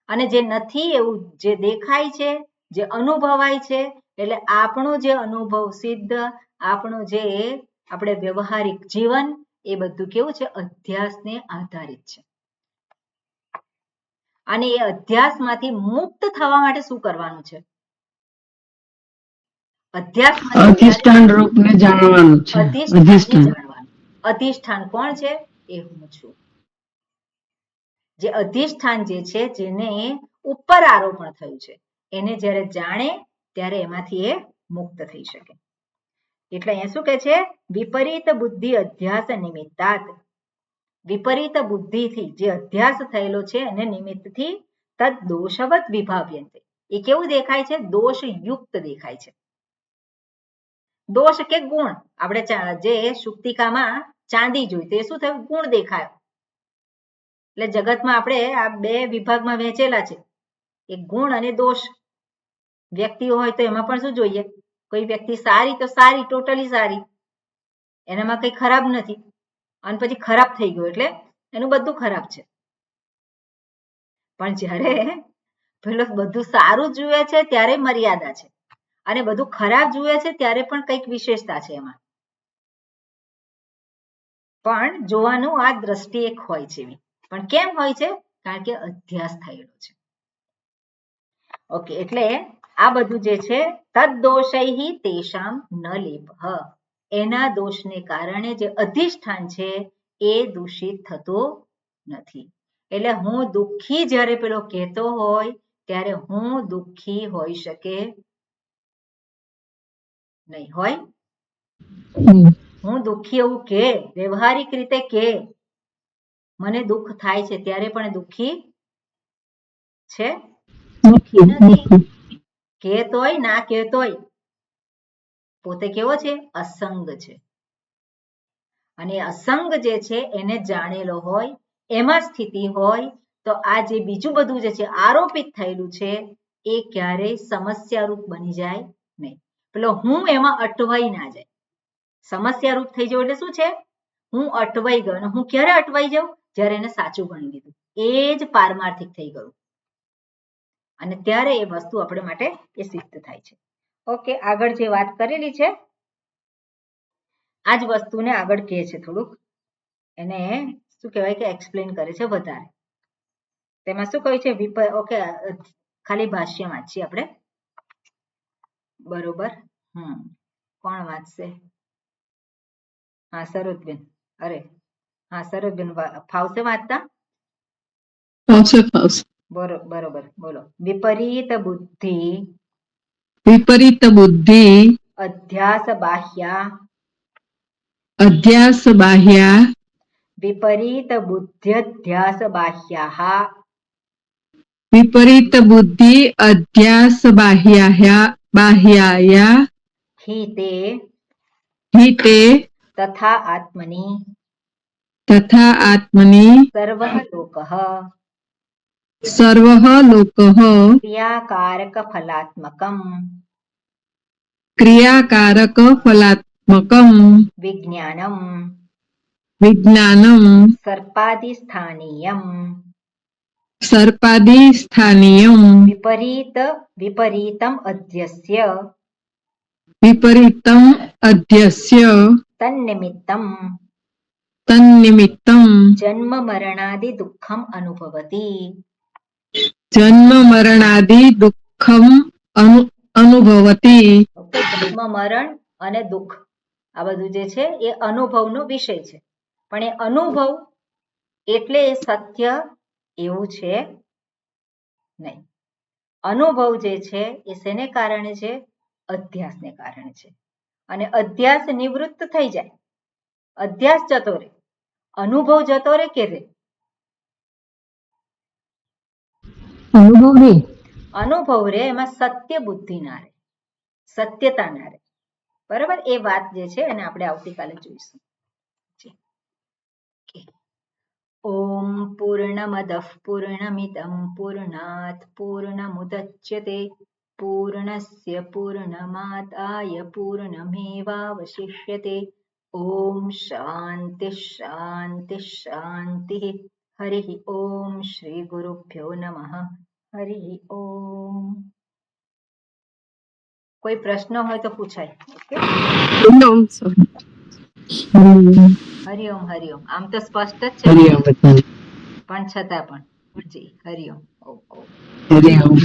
અને જે નથી એવું જે દેખાય છે, જે અનુભવાય છે, એટલે આપણું જે અનુભવ સિદ્ધ, આપણું જે આપણે વ્યવહારિક જીવન, એ બધું કેવું છે? અધ્યાસને આધારિત છે. અને એ અધ્યાસમાંથી મુક્ત થવા માટે શું કરવાનું છે? અધિષ્ઠાન રૂપને જાણવાનું છે. અધિષ્ઠાન. જાણવાનું. અધિષ્ઠાન કોણ છે? એ હું છું. જે અધિષ્ઠાન જે છે, જેને ઉપર આરોપણ થયું છે, એને જ્યારે જાણે ત્યારે એમાંથી એ મુક્ત થઈ શકે. એટલે અહીંયા શું કહે છે? વિપરીત બુદ્ધિ અધ્યાસ નિમિત્તાત. વિપરીત બુદ્ધિથી જે અધ્યાસ થયેલો છે એને નિમિત્તથી તદ દોષવત વિભાવ્યંતે. એ કેવું દેખાય છે? દોષયુક્ત દેખાય છે. દોષ કે ગુણ. આપણે જે શુક્તિકામાં ચાંદી જોઈ તો એ શું થયું? ગુણ દેખાયો. એટલે જગતમાં આપણે આ બે વિભાગમાં વહેંચેલા છે, એક ગુણ અને દોષ. વ્યક્તિઓ હોય તો એમાં પણ શું જોઈએ? કોઈ વ્યક્તિ સારી તો સારી, ટોટલી સારી, એનામાં કંઈ ખરાબ નથી. અને પછી ખરાબ થઈ ગયો એટલે એનું બધું ખરાબ છે. પણ જ્યારે પેલો બધું સારું જુએ છે ત્યારે મર્યાદા છે અને બધું ખરાબ જુએ છે ત્યારે પણ કંઈક વિશેષતા છે એમાં. પણ જોવાનું આ દ્રષ્ટિ એક હોય છે એવી. પણ કેમ હોય છે? કારણ કે અધ્યાસ થયેલો છે. ઓકે, એટલે આ બધું જે છે તદ્દોષૈ તેષામ ન લેપઃ, એના દોષને કારણે જે અધિષ્ઠાન છે એ દૂષિત થતો નથી. એટલે હું દુઃખી જ્યારે પેલો કહેતો હોય ત્યારે હું દુઃખી હોઈ શકે નહીં. હોય? હું દુઃખી એવું કે વ્યવહારિક રીતે કે મને દુઃખ થાય છે ત્યારે પણ દુઃખી છે નથી. કહેતોય ના કહેતોય પોતે કેવો છે? અસંગ છે. અને અસંગ જે છે એને જાણેલો હોય, એમાં સ્થિતિ હોય તો આ જે બીજું બધું જે છે આરોપિત થયેલું છે એ ક્યારેય સમસ્યારૂપ બની જાય નહીં. પેલો હું એમાં અટવાઈ ના જાય. સમસ્યારૂપ થઈ જવું એટલે શું છે? હું અટવાઈ ગયો. અને હું ક્યારે અટવાઈ જાઉં? જ્યારે એને સાચું ગણી લીધું. એ જ પારમાર્થિક થઈ ગયું. અને ત્યારે એ વસ્તુ આપણે માટે એ સિદ્ધ થાય છે. ઓકે, આગળ જે વાત કરેલી છે આ જ વસ્તુને આગળ કહે છે, થોડુંક એને શું કહેવાય કે એક્સપ્લેન કરે છે વધારે. તેમાં શું કહ્યું છે? ઓકે, ખાલી ભાષ્ય વાંચીએ આપણે. બરોબર. કોણ વાંચશે? હા, સરોજબેન. અરે હા, સરોજબેન ફાવશે વાંચતા? ફાવશે. બરોબર, બોલો. વિપરીત બુદ્ધિ અધ્યાસ બાહ્યા વિપરીત બુદ્ધ્યધ્યાસ બાહ્યા હિ તે તથા આત્મની સર્વઃ લોકઃ ક્રિયાકારક ફલાત્મકં વિજ્ઞાનમ સર્પાદિસ્થાનીયમ વિપરીતમ અધ્યસ્ય તન્નિમિત્તમ જન્મ મરણાદિ દુઃખમ અનુભવતી. જન્મ મરણ અને દુઃખ આ બધું જે છે એ અનુભવનો વિષય છે. પણ એ અનુભવ એટલે એ સત્ય એવું છે નહીં. અનુભવ જે છે એ શેને કારણે છે? અધ્યાસને કારણે છે. અને અધ્યાસ નિવૃત્ત થઈ જાય, અધ્યાસ જતો રહે, અનુભવ જતો રહે કે રે? અનુભવ રે, એમાં સત્ય બુદ્ધિ ના રહે, સત્યતા ના રહે. બરાબર? એ વાત જે છે એને આપણે આવતીકાલે જોઈશું. ઓમ પૂર્ણમદઃ પૂર્ણમિદં પૂર્ણાત પૂર્ણમુદચ્યતે પૂર્ણસ્ય પૂર્ણમાદાય પૂર્ણમેવાવશિષ્યતે. ઓમ શાંતિ શાંતિ શાંતિ. હરિ ઓમ. શ્રી ગુરુભ્યો નમઃ. હરિ ઓમ. કોઈ પ્રશ્ન હોય તો પૂછાય. હરિઓમ. હરિઓમ. આમ તો સ્પષ્ટ જ છે પણ છતાં પણ જી હરિઓમ. હરિઓમ.